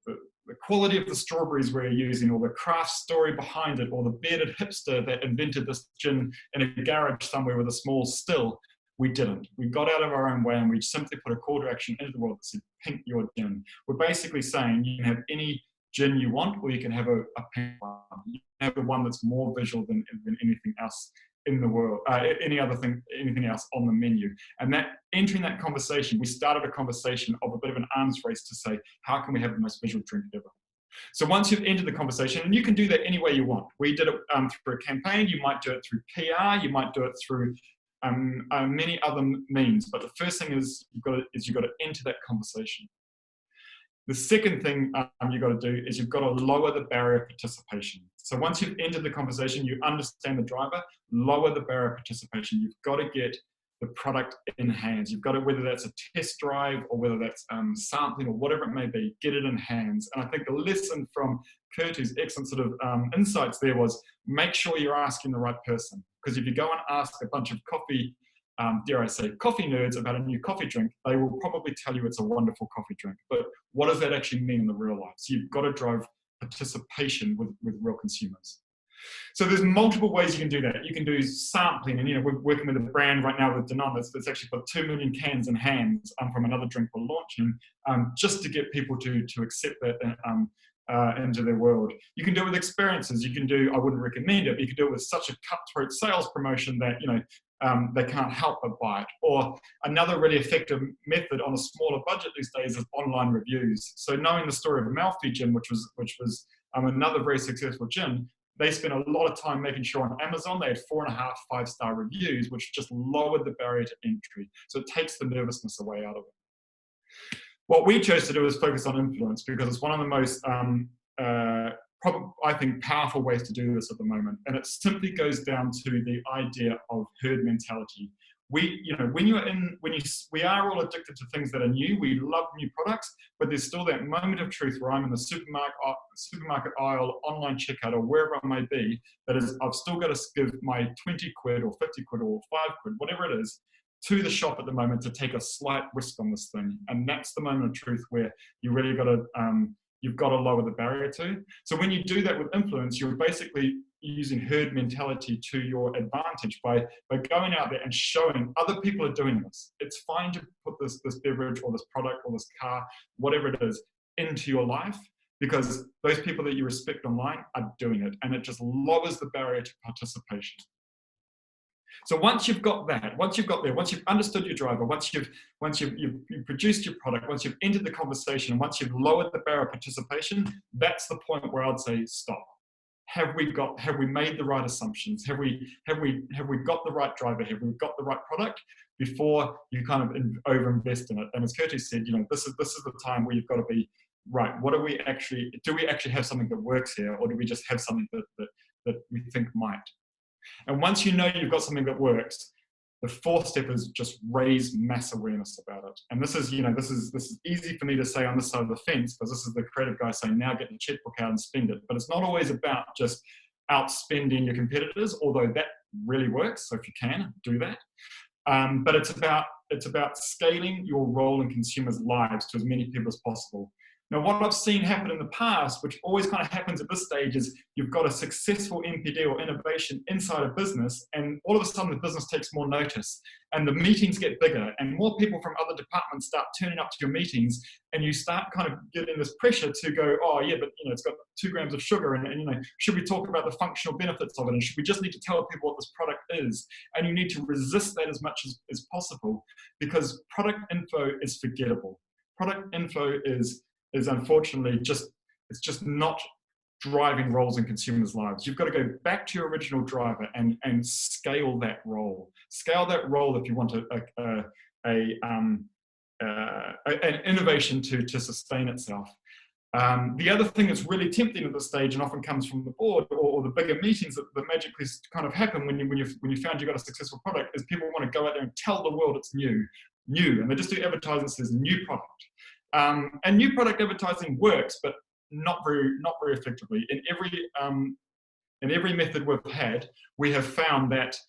quality of the strawberries we're using, or the craft story behind it, or the bearded hipster that invented this gin in a garage somewhere with a small still, we didn't. We got out of our own way and we simply put a call to action into the world that said, pink your gin. We're basically saying you can have any gin you want, or you can have a pink one. You can have the one that's more visual than anything else in the world, anything else on the menu. And that entering that conversation, we started a conversation of a bit of an arms race to say, how can we have the most visual drink ever? So once you've entered the conversation, and you can do that any way you want. We did it through a campaign. You might do it through PR. You might do it through many other means. But the first thing is you've got to enter that conversation. The second thing you've got to do is you've got to lower the barrier of participation. So once you've entered the conversation, you understand the driver, lower the barrier of participation. You've got to get the product in hands. You've got to, whether that's a test drive or whether that's sampling or whatever it may be, get it in hands. And I think the lesson from Kerttu's excellent sort of insights there was make sure you're asking the right person. Because if you go and ask a bunch of coffee, dare I say, coffee nerds about a new coffee drink, they will probably tell you it's a wonderful coffee drink. But what does that actually mean in the real life? So you've got to drive participation with real consumers. So there's multiple ways you can do that. You can do sampling, and we're working with a brand right now with Danone that's actually got 2 million cans in hands from another drink we're launching, just to get people to accept that into their world. You can do it with experiences. You can do, I wouldn't recommend it, but you can do it with such a cutthroat sales promotion that they can't help but buy it. Or another really effective method on a smaller budget these days is online reviews. So knowing the story of Amalfi Gin, which was another very successful gin, they spent a lot of time making sure on Amazon they had 4.5 5-star reviews, which just lowered the barrier to entry. So it takes the nervousness away out of it. What we chose to do is focus on influence, because it's one of the most, I think, powerful ways to do this at the moment. And it simply goes down to the idea of herd mentality. We are all addicted to things that are new. We love new products, but there's still that moment of truth where I'm in the supermarket aisle, online checkout, or wherever I may be, that is, I've still got to give my 20 quid or 50 quid or 5 quid, whatever it is, to the shop at the moment to take a slight risk on this thing. And that's the moment of truth where you really got to, you've got to lower the barrier to. So when you do that with influence, you're basically using herd mentality to your advantage by going out there and showing other people are doing this. It's fine to put this beverage or this product or this car, whatever it is, into your life, because those people that you respect online are doing it, and it just lowers the barrier to participation. So once you've got that, once you've understood your driver, once you've produced your product, once you've entered the conversation, once you've lowered the barrier of participation, that's the point where I'd say stop. Have we made the right assumptions? Have we got the right driver? Have we got the right product before you kind of overinvest in it? And as Kerttu said, this is the time where you've got to be right. Do we actually have something that works here, or do we just have something that we think might? And once you know you've got something that works, the fourth step is just raise mass awareness about it. And this is easy for me to say on this side of the fence, because this is the creative guy saying, now get the checkbook out and spend it. But it's not always about just outspending your competitors, although that really works. So if you can, do that. But it's about scaling your role in consumers' lives to as many people as possible. Now, what I've seen happen in the past, which always kind of happens at this stage, is you've got a successful NPD or innovation inside a business, and all of a sudden the business takes more notice, and the meetings get bigger, and more people from other departments start turning up to your meetings, and you start kind of getting this pressure to go, oh yeah, but it's got 2 grams of sugar, and should we talk about the functional benefits of it, and should we just need to tell people what this product is? And you need to resist that as much as possible, because product info is forgettable. Product info is unfortunately just not driving roles in consumers' lives. You've got to go back to your original driver and scale that role. Scale that role if you want an innovation to sustain itself. The other thing that's really tempting at this stage, and often comes from the board or the bigger meetings that magically kind of happen when you found you got a successful product, is people want to go out there and tell the world it's new, and they just do advertising that says new product. And new product advertising works, but not very effectively. In every method we've had, we have found that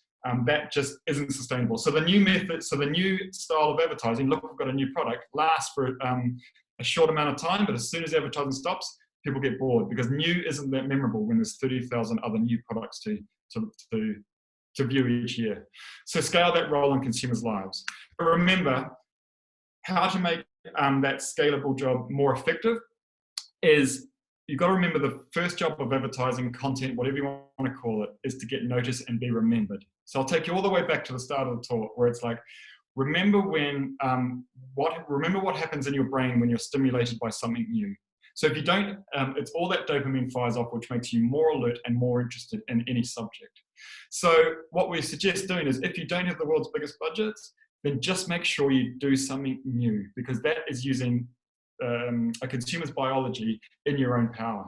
that just isn't sustainable. So the new style of advertising, look, we've got a new product, lasts for a short amount of time, but as soon as advertising stops, people get bored, because new isn't that memorable when there's 30,000 other new products to view each year. So scale that role in consumers' lives. But remember, how to make that scalable job more effective is, you've got to remember the first job of advertising, content, whatever you want to call it, is to get noticed and be remembered. So I'll take you all the way back to the start of the talk, where it's like, remember what happens in your brain when you're stimulated by something new. So if you don't, it's all that dopamine fires off, which makes you more alert and more interested in any subject. So what we suggest doing is, if you don't have the world's biggest budgets, then just make sure you do something new, because that is using a consumer's biology in your own power.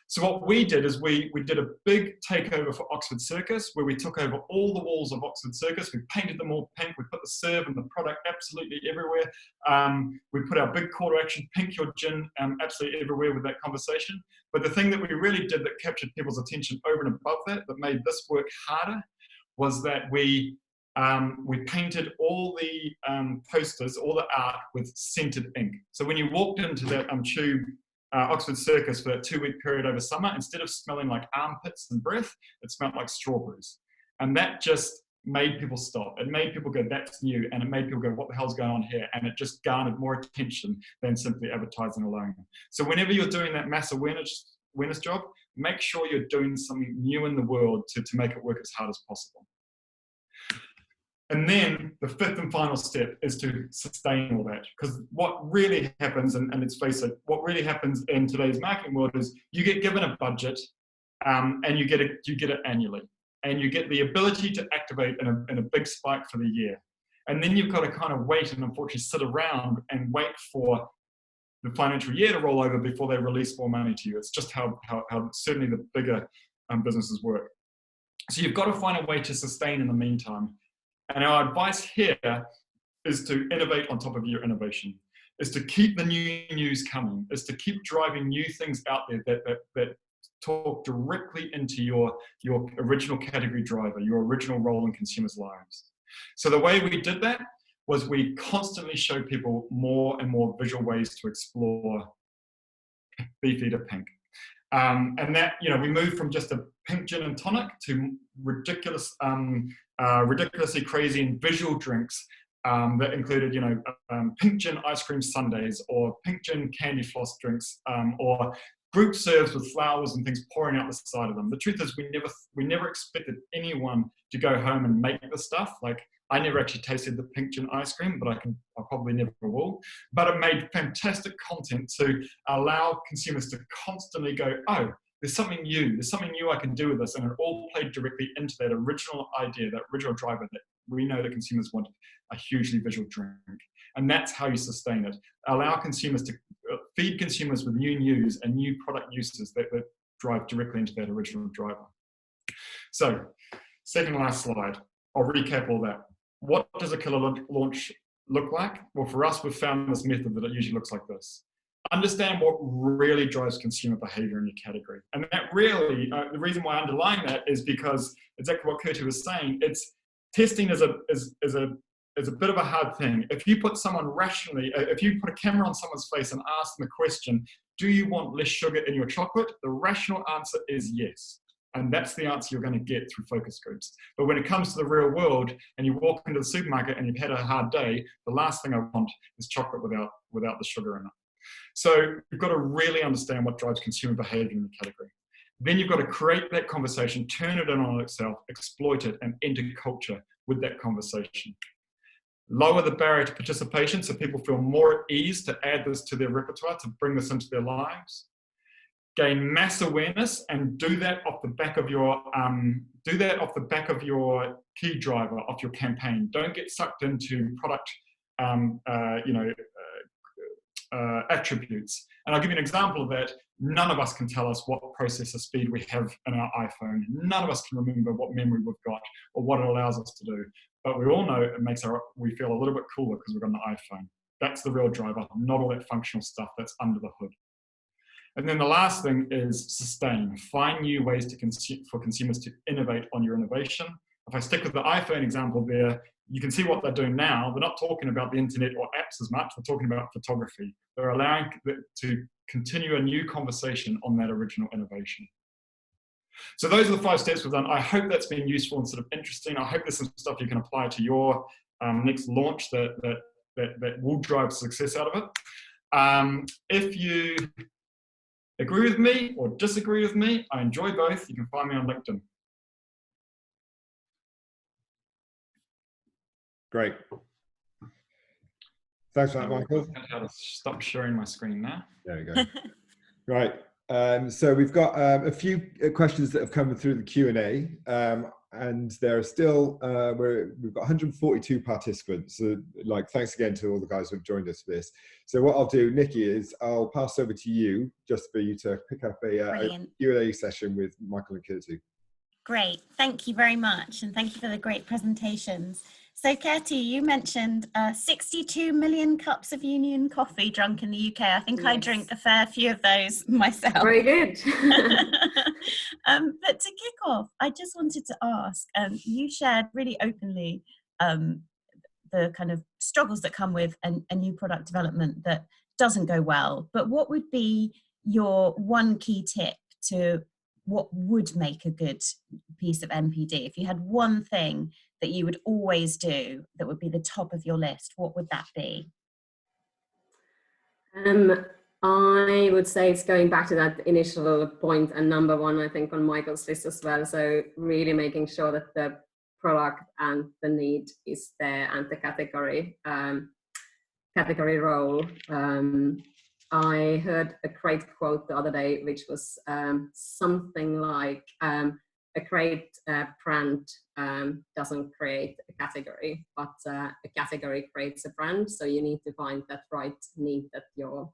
So what we did is we did a big takeover for Oxford Circus, where we took over all the walls of Oxford Circus. We painted them all pink. We put the serve and the product absolutely everywhere. We put our big call to action, pink your gin, absolutely everywhere with that conversation. But the thing that we really did that captured people's attention over and above that made this work harder, was that we painted all the posters, all the art with scented ink. So when you walked into that tube, Oxford Circus, for that 2-week period over summer, instead of smelling like armpits and breath, it smelled like strawberries. And that just made people stop. It made people go, that's new. And it made people go, what the hell's going on here? And it just garnered more attention than simply advertising alone. So whenever you're doing that mass awareness job, make sure you're doing something new in the world to make it work as hard as possible. And then the fifth and final step is to sustain all that. Because what really happens, and let's face it, what really happens in today's marketing world is you get given a budget and you get it annually. And you get the ability to activate in a big spike for the year. And then you've got to kind of wait and unfortunately sit around and wait for the financial year to roll over before they release more money to you. It's just how certainly the bigger businesses work. So you've got to find a way to sustain in the meantime. And our advice here is to innovate on top of your innovation, is to keep the new news coming, is to keep driving new things out there that talk directly into your original category driver, your original role in consumers' lives. So the way we did that was we constantly showed people more and more visual ways to explore Beefeater Pink. And that, we moved from just a pink gin and tonic to ridiculously crazy and visual drinks that included, pink gin ice cream sundaes, or pink gin candy floss drinks, or group serves with flowers and things pouring out the side of them. The truth is, we never expected anyone to go home and make the stuff. Like, I never actually tasted the pink gin ice cream, but I probably never will. But it made fantastic content to allow consumers to constantly go, oh, there's something new I can do with this. And it all played directly into that original idea, that original driver that we know that consumers want, a hugely visual drink. And that's how you sustain it. Allow consumers to feed consumers with new news and new product uses that drive directly into that original driver. So, second last slide. I'll recap all that. What does a killer launch look like? Well, for us, we've found this method that it usually looks like this. Understand what really drives consumer behavior in your category. And that really, the reason why I underline that is because exactly what Kerttu was saying, testing is a bit of a hard thing. If you put someone rationally, if you put a camera on someone's face and ask them the question, do you want less sugar in your chocolate? The rational answer is yes. And that's the answer you're going to get through focus groups. But when it comes to the real world and you walk into the supermarket and you've had a hard day, the last thing I want is chocolate without the sugar in it. So you've got to really understand what drives consumer behavior in the category. Then you've got to create that conversation, turn it in on itself, exploit it, and enter culture with that conversation. Lower the barrier to participation so people feel more at ease to add this to their repertoire, to bring this into their lives. Gain mass awareness and do that off the back of your key driver, off your campaign. Don't get sucked into product attributes. And I'll give you an example of that. None of us can tell us what processor speed we have in our iPhone. None of us can remember what memory we've got or what it allows us to do. But we all know it makes we feel a little bit cooler because we've got an iPhone. That's the real driver, not all that functional stuff that's under the hood. And then the last thing is sustain. Find new ways for consumers to innovate on your innovation. If I stick with the iPhone example there, you can see what they're doing now. They're not talking about the internet or apps as much. They're talking about photography. They're allowing to continue a new conversation on that original innovation. So those are the 5 steps we've done. I hope that's been useful and sort of interesting. I hope there's some stuff you can apply to your next launch that will drive success out of it. If you agree with me or disagree with me, I enjoy both. You can find me on LinkedIn. Great. Thanks for that, Michael. I've got to stop sharing my screen now. There we go. Right. So we've got a few questions that have come through the Q&A, and there are still, we've got 142 participants. So thanks again to all the guys who have joined us for this. So what I'll do, Nikki, is I'll pass over to you just for you to pick up a Q&A session with Michael and Kerttu. Great, thank you very much, and thank you for the great presentations. So Kerttu, you mentioned 62 million cups of Union coffee drunk in the UK. I think yes. I drink a fair few of those myself. Very good. But to kick off, I just wanted to ask, you shared really openly the kind of struggles that come with a new product development that doesn't go well, but what would be your one key tip to what would make a good piece of NPD? If you had one thing that you would always do that would be the top of your list, what would that be? I would say it's going back to that initial point and number one, I think, on Michael's list as well. So really making sure that the product and the need is there and the category role. I heard a great quote the other day, which was something like, a great brand doesn't create a category, but a category creates a brand. So you need to find that right need that your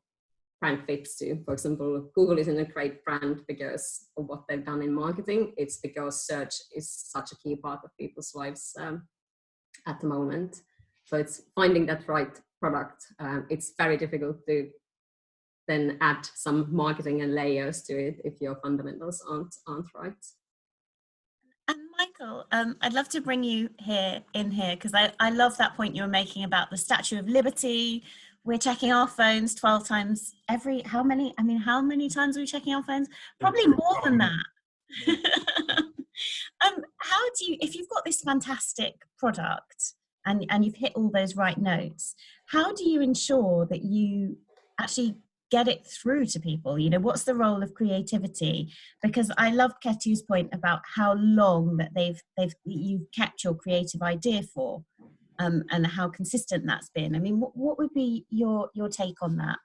brand fits to. For example, Google isn't a great brand because of what they've done in marketing. It's because search is such a key part of people's lives at the moment. So it's finding that right product. It's very difficult to then add some marketing and layers to it if your fundamentals aren't right. And Michael, I'd love to bring you in here because I love that point you were making about the Statue of Liberty. We're checking our phones 12 times how many times are we checking our phones? Probably more than that. How do you, if you've got this fantastic product and you've hit all those right notes, how do you ensure that you actually get it through to people? You know, what's the role of creativity? Because I love Kerttu's point about how long that you've kept your creative idea for, and how consistent that's been. I mean, what would be your take on that?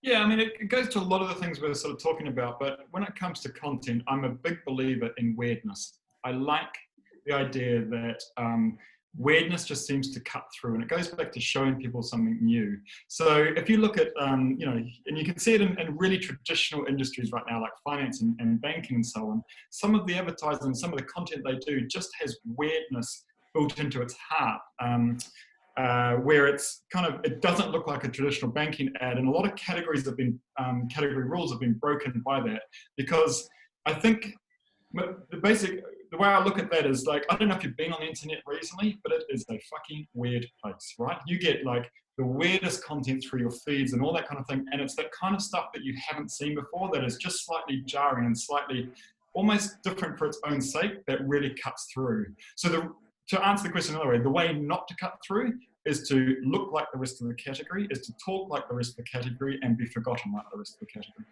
Yeah, I mean, it goes to a lot of the things we're sort of talking about, but when it comes to content, I'm a big believer in weirdness. I like the idea that weirdness just seems to cut through, and it goes back to showing people something new. So if you look at, you know, and you can see it in really traditional industries right now, like finance and banking and so on, some of the advertising, some of the content they do just has weirdness built into its heart, where it's kind of, it doesn't look like a traditional banking ad, and a lot of categories have been, category rules have been broken by that, because I think the way I look at that is like, I don't know if you've been on the internet recently, but it is a fucking weird place, right? You get like the weirdest content through your feeds and all that kind of thing, and it's that kind of stuff that you haven't seen before that is just slightly jarring and slightly almost different for its own sake that really cuts through. So to answer the question another way, the way not to cut through is to look like the rest of the category, is to talk like the rest of the category, and be forgotten like the rest of the category.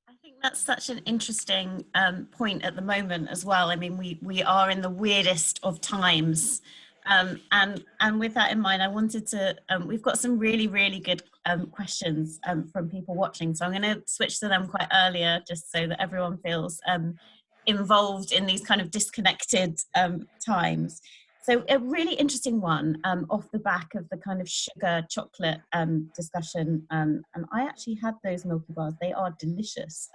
I think that's such an interesting point at the moment as well. I mean, we are in the weirdest of times. And with that in mind, I wanted to, we've got some really, really good questions from people watching. So I'm going to switch to them quite earlier, just so that everyone feels involved in these kind of disconnected times. So a really interesting one off the back of the kind of sugar chocolate discussion. And I actually had those Milky Bars. They are delicious,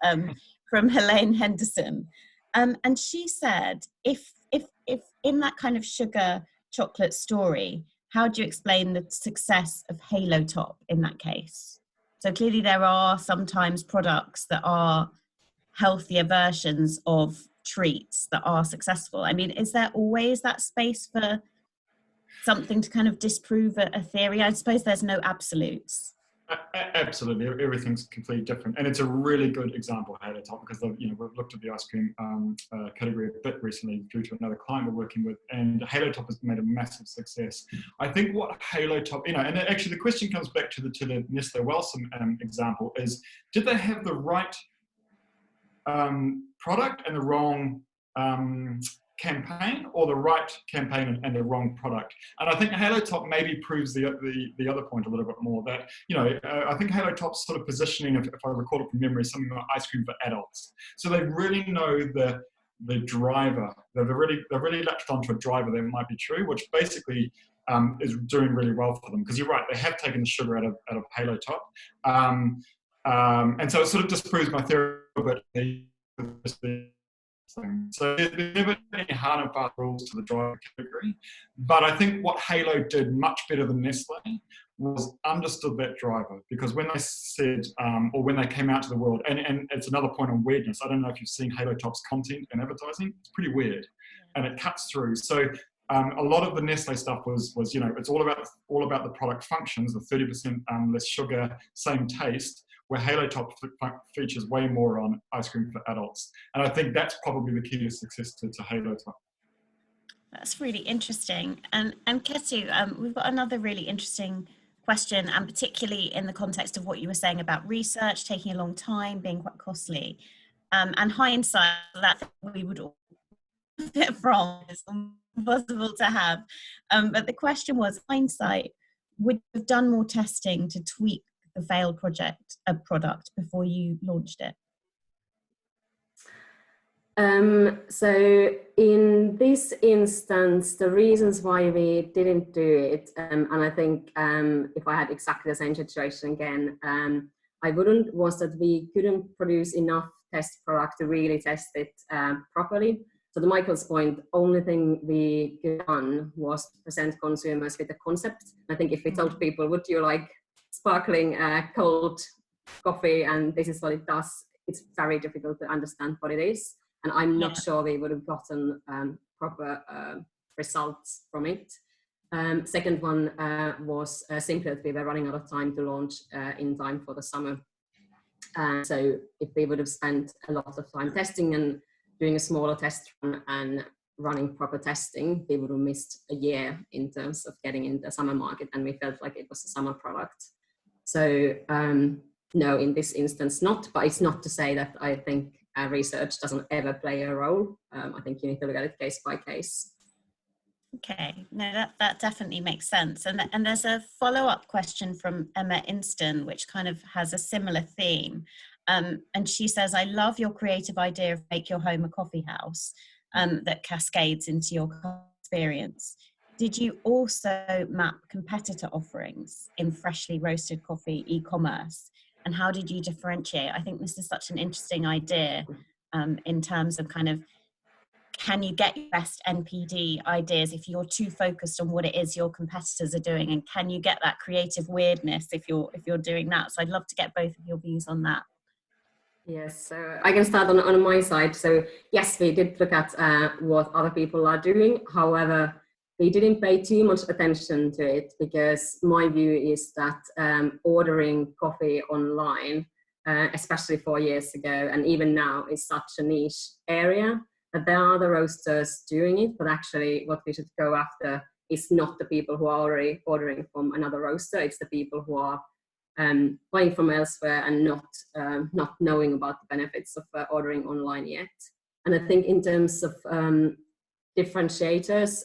from Helene Henderson. And she said, if in that kind of sugar chocolate story, how do you explain the success of Halo Top in that case? So clearly there are sometimes products that are healthier versions of treats that are successful. I mean, is there always that space for something to kind of disprove a theory? I suppose there's no absolutes. Absolutely, everything's completely different, and it's a really good example of Halo Top, because we've looked at the ice cream category a bit recently due to another client we're working with, and Halo Top has made a massive success. I think what Halo Top, and actually the question comes back to the Nestle Wellsom example, is did they have the right product and the wrong campaign or the right campaign and the wrong product. And I think Halo Top maybe proves the other point a little bit more, that, you know, I think Halo Top's sort of positioning, if I recall it from memory, something like ice cream for adults. So they really know the driver. They've really latched onto a driver that might be true, which basically is doing really well for them. Because you're right, they have taken the sugar out of Halo Top. And so it sort of disproves my theory a bit. So there's never any hard and fast rules to the driver category, but I think what Halo did much better than Nestle was understood that driver, because when they said, or when they came out to the world, and it's another point on weirdness, I don't know if you've seen Halo Top's content and advertising, it's pretty weird, and it cuts through. So a lot of the Nestle stuff was, you know, it's all about the product functions, the 30% less sugar, same taste, where Halo Top features way more on ice cream for adults. And I think that's probably the key to success to Halo Top. That's really interesting. And Kerttu, we've got another really interesting question, and particularly in the context of what you were saying about research taking a long time, being quite costly. And hindsight, that we would all benefit from, is impossible to have. But the question was, hindsight, would you have done more testing to tweak the failed product before you launched it? So in this instance, the reasons why we didn't do it, and I think if I had exactly the same situation again, I wouldn't, was that we couldn't produce enough test product to really test it properly. So to Michael's point, only thing we could done was present consumers with the concept. I think if we told people, would you like sparkling cold coffee and this is what it does, it's very difficult to understand what it is. And I'm not sure we would have gotten proper results from it. Second one was simply that we were running out of time to launch in time for the summer. So if we would have spent a lot of time testing and doing a smaller test run and running proper testing, we would have missed a year in terms of getting in the summer market, and we felt like it was a summer product. So no, in this instance not, but it's not to say that I think research doesn't ever play a role. I think you need to look at it case by case. Okay, no, that definitely makes sense. And there's a follow-up question from Emma Inston, which kind of has a similar theme. And she says, I love your creative idea of make your home a coffee house that cascades into your experience. Did you also map competitor offerings in freshly roasted coffee e-commerce? And how did you differentiate? I think this is such an interesting idea in terms of kind of, can you get your best NPD ideas if you're too focused on what it is your competitors are doing? And can you get that creative weirdness if you're doing that? So I'd love to get both of your views on that. Yes, so I can start on my side. So yes, we did look at what other people are doing. However, we didn't pay too much attention to it, because my view is that ordering coffee online, especially 4 years ago, and even now, is such a niche area that there are the roasters doing it, but actually what we should go after is not the people who are already ordering from another roaster, it's the people who are buying from elsewhere and not knowing about the benefits of ordering online yet. And I think in terms of differentiators,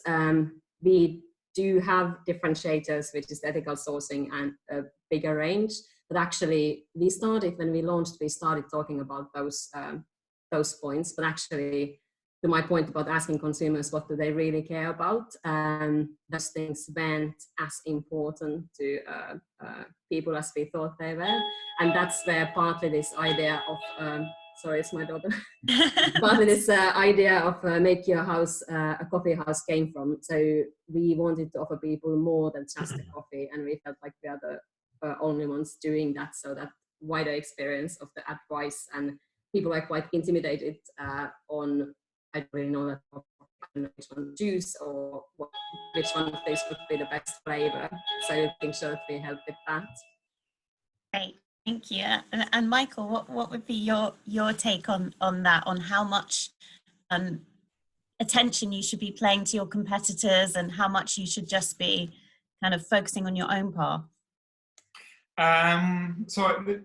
we do have differentiators, which is ethical sourcing and a bigger range. But actually, when we launched, we started talking about those points. But actually, to my point about asking consumers what do they really care about, those things weren't as important to people as we thought they were. And that's where partly this idea of sorry, it's my daughter. Partly this idea of make your house a coffee house came from. So we wanted to offer people more than just a coffee, and we felt like we are the only ones doing that. So that wider experience of the advice, and people are quite intimidated on, I don't really know that which one to choose or which one of these would be the best flavor. So I think sure that we help with that. Great. Thank you. And Michael, what would be your take on that, on how much attention you should be paying to your competitors and how much you should just be kind of focusing on your own path? So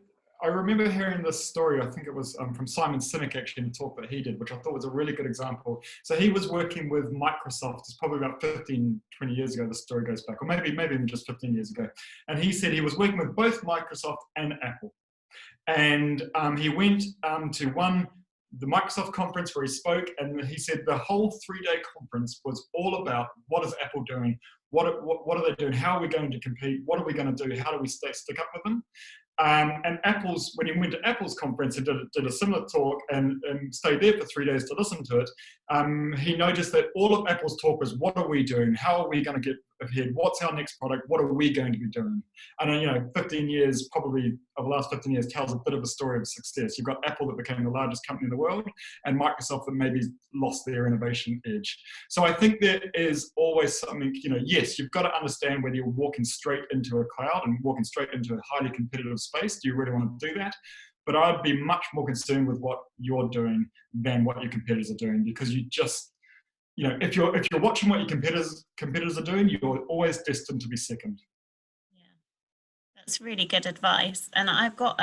I remember hearing this story, I think it was from Simon Sinek actually, in a talk that he did, which I thought was a really good example. So he was working with Microsoft, it's probably about 15, 20 years ago, the story goes back, or maybe even just 15 years ago. And he said he was working with both Microsoft and Apple. And he went to the Microsoft conference where he spoke, and he said the whole 3-day conference was all about what is Apple doing, what are they doing, how are we going to compete, what are we going to do, how do we stick up with them. And when he went to Apple's conference and did a similar talk and stayed there for 3 days to listen to it, he noticed that all of Apple's talk was, what are we doing? How are we going to get ahead? What's our next product? What are we going to be doing? And 15 years, probably over the last 15 years, tells a bit of a story of success. You've got Apple that became the largest company in the world, and Microsoft that maybe lost their innovation edge. So I think there is always something, yes, you've got to understand whether you're walking straight into a cloud and walking straight into a highly competitive space. Do you really want to do that? But I'd be much more concerned with what you're doing than what your competitors are doing, because you just, if you're watching what your competitors are doing, you're always destined to be second. Yeah, that's really good advice. And I've got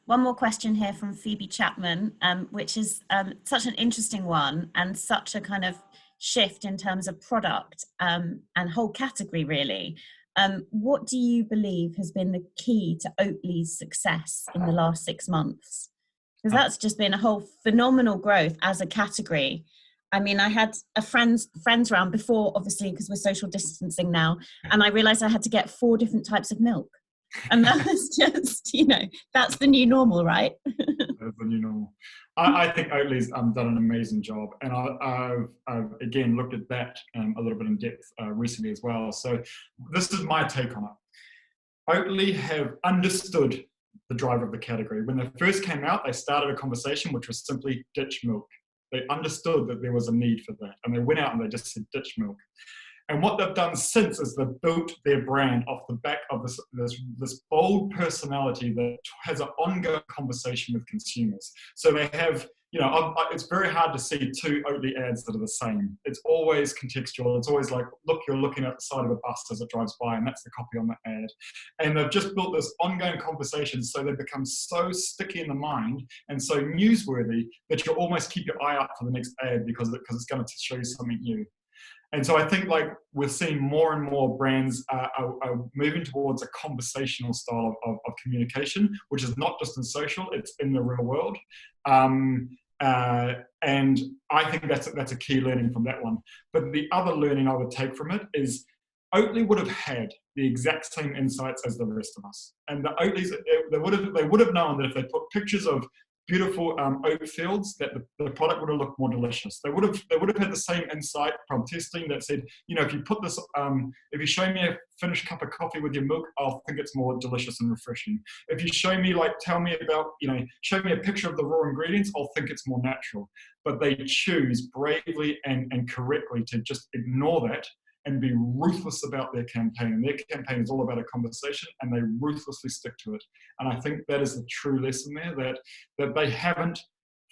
one more question here from Phoebe Chapman, which is such an interesting one and such a kind of shift in terms of product and whole category, really. What do you believe has been the key to Oatly's success in the last 6 months? Because that's just been a whole phenomenal growth as a category. I mean, I had a friends round before, obviously, because we're social distancing now, and I realized I had to get 4 different types of milk. And that was just, that's the new normal, right? That's the new normal. I think Oatly's done an amazing job. And I've again looked at that a little bit in depth recently as well. So this is my take on it. Oatly have understood the driver of the category. When they first came out, they started a conversation which was simply ditch milk. They understood that there was a need for that. And they went out and they just said ditch milk. And what they've done since is they've built their brand off the back of this bold personality that has an ongoing conversation with consumers. So they have, it's very hard to see 2 Oatly ads that are the same. It's always contextual. It's always like, look, you're looking at the side of a bus as it drives by, and that's the copy on the ad. And they've just built this ongoing conversation, so they become so sticky in the mind and so newsworthy that you almost keep your eye out for the next ad because it's going to show you something new. And so I think we're seeing more and more brands are moving towards a conversational style of communication, which is not just in social, it's in the real world. And I think that's a key learning from that one. But the other learning I would take from it is Oatly would have had the exact same insights as the rest of us. And the Oatlys, they would have known that if they put pictures of beautiful oat fields, that the product would have looked more delicious. They would have had the same insight from testing that said, if you put this, if you show me a finished cup of coffee with your milk, I'll think it's more delicious and refreshing. If you show me, show me a picture of the raw ingredients, I'll think it's more natural. But they choose bravely and correctly to just ignore that and be ruthless about their campaign. And their campaign is all about a conversation, and they ruthlessly stick to it. And I think that is the true lesson there, that they haven't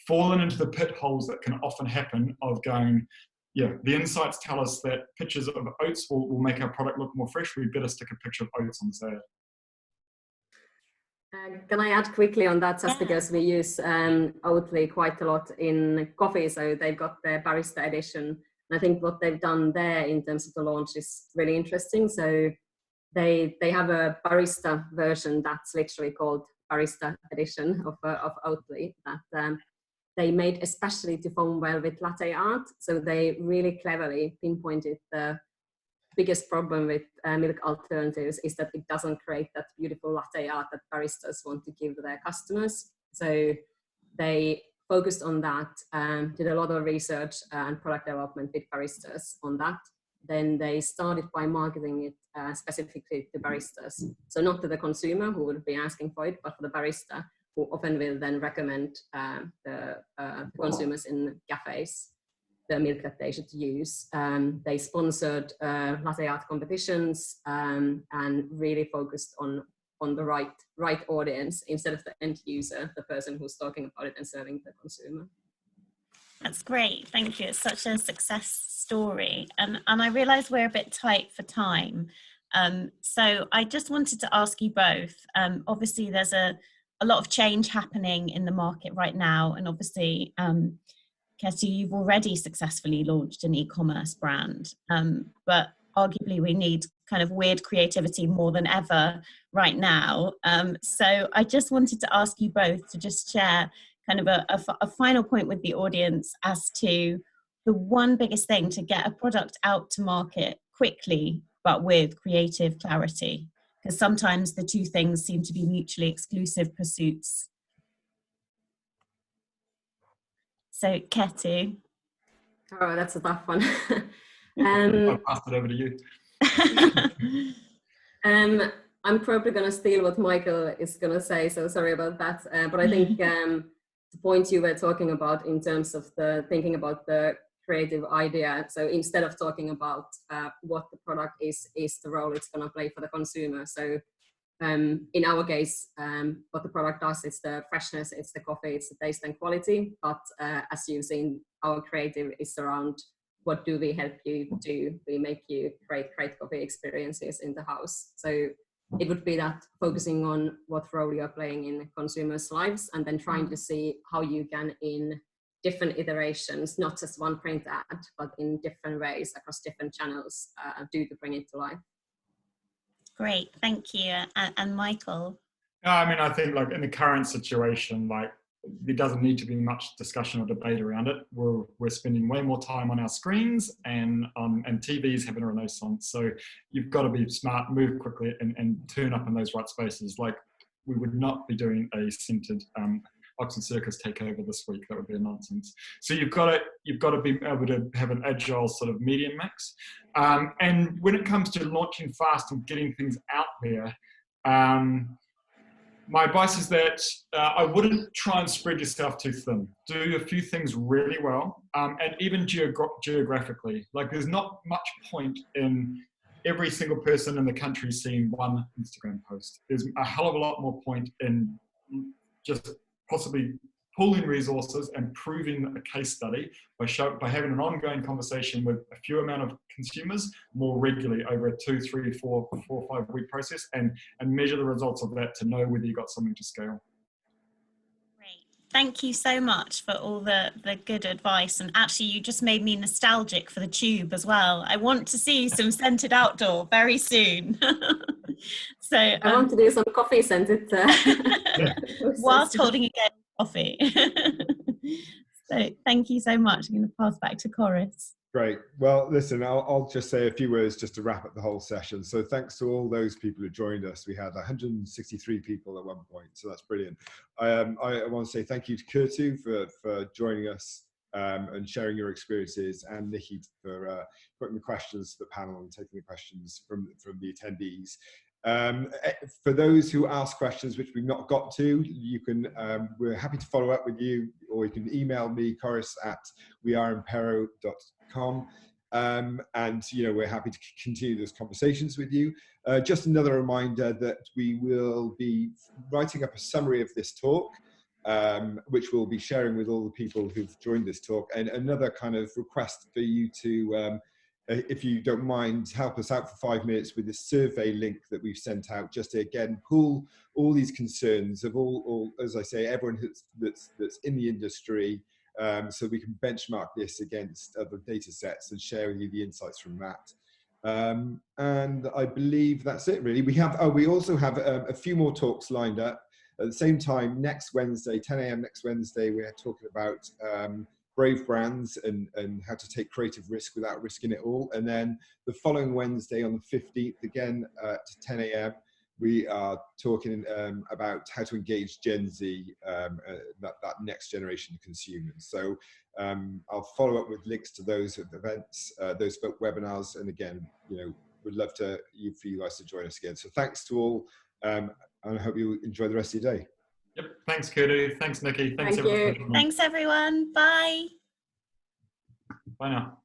fallen into the pit holes that can often happen of going, the insights tell us that pictures of oats will make our product look more fresh. We better stick a picture of oats on the ad. Can I add quickly on that, just because we use Oatly quite a lot in coffee, so they've got their barista edition. And I think what they've done there in terms of the launch is really interesting. So they have a barista version that's literally called Barista Edition of Oatly that they made especially to foam velvet latte art. So they really cleverly pinpointed the biggest problem with milk alternatives is that it doesn't create that beautiful latte art that baristas want to give their customers. So they focused on that, did a lot of research and product development with baristas on that. Then they started by marketing it specifically to baristas. So not to the consumer who would be asking for it, but for the barista who often will then recommend the consumers in cafes the milk that they should use. They sponsored latte art competitions and really focused on the right audience instead of the end user, the person who's talking about it and serving the consumer. That's great, thank you. It's such a success story. And I realise we're a bit tight for time. So I just wanted to ask you both, obviously there's a a lot of change happening in the market right now. And obviously, Kerttu, you've already successfully launched an e-commerce brand, but arguably we need kind of weird creativity more than ever right now. So I just wanted to ask you both to just share kind of a final point with the audience as to the one biggest thing to get a product out to market quickly, but with creative clarity. Because sometimes the two things seem to be mutually exclusive pursuits. So, Kerttu. Oh, that's a tough one. I'll pass it over to you. I'm probably going to steal what Michael is going to say, so sorry about that. But I think the point you were talking about in terms of thinking about the creative idea. So instead of talking about what the product is the role it's going to play for the consumer. So in our case, what the product does is the freshness, it's the coffee, it's the taste and quality. But as you've seen, our creative is around what do we help you do? We make you create great coffee experiences in the house. So it would be that focusing on what role you're playing in consumers' lives and then trying to see how you can, in different iterations, not just one print ad, but in different ways across different channels, to bring it to life. Great, thank you. And Michael? I mean, I think like in the current situation, like there doesn't need to be much discussion or debate around it. We're spending way more time on our screens and TVs having a renaissance. So you've got to be smart, move quickly and turn up in those right spaces. Like we would not be doing a scented Oxford Circus takeover this week. That would be a nonsense. So you've got to be able to have an agile sort of medium mix. And when it comes to launching fast and getting things out there, my advice is that I wouldn't try and spread yourself too thin. Do a few things really well, and even geographically. Like there's not much point in every single person in the country seeing one Instagram post. There's a hell of a lot more point in just possibly pooling resources and proving a case study by having an ongoing conversation with a few amount of consumers more regularly over a 2, 3, 4, 5 week process and measure the results of that to know whether you got something to scale. Great. Thank you so much for all the good advice. And actually, you just made me nostalgic for the tube as well. I want to see some scented outdoor very soon. So I want to do some coffee scented whilst holding a game of coffee. So thank you so much. I'm going to pass back to Chorus. Great. Well, listen, I'll just say a few words just to wrap up the whole session. So thanks to all those people who joined us. We had 163 people at one point, so that's brilliant. I want to say thank you to Kerttu for joining us and sharing your experiences, and Nikki for putting the questions to the panel and taking the questions from the attendees. For those who ask questions which we've not got to, you can we're happy to follow up with you, or you can email me, chorus@weareimpero.com, and we're happy to continue those conversations with you. Just another reminder that we will be writing up a summary of this talk, which we'll be sharing with all the people who've joined this talk, and another kind of request for you to if you don't mind, help us out for 5 minutes with the survey link that we've sent out, just to again pool all these concerns of all as I say, everyone that's in the industry, so we can benchmark this against other data sets and share with you the insights from that. And I believe that's it really. We also have a few more talks lined up. At the same time, next Wednesday, 10 a.m. next Wednesday, we're talking about brave brands and how to take creative risk without risking it all. And then the following Wednesday on the 15th, again at 10 a.m, we are talking about how to engage Gen Z, that next generation of consumers. So I'll follow up with links to those events, those webinars. And again, we'd love for you guys to join us again. So thanks to all, and I hope you enjoy the rest of your day. Yep. Thanks, Kerttu. Thanks, Nikki. Thanks, Thank you. everyone. Thanks, everyone. Bye. Bye now.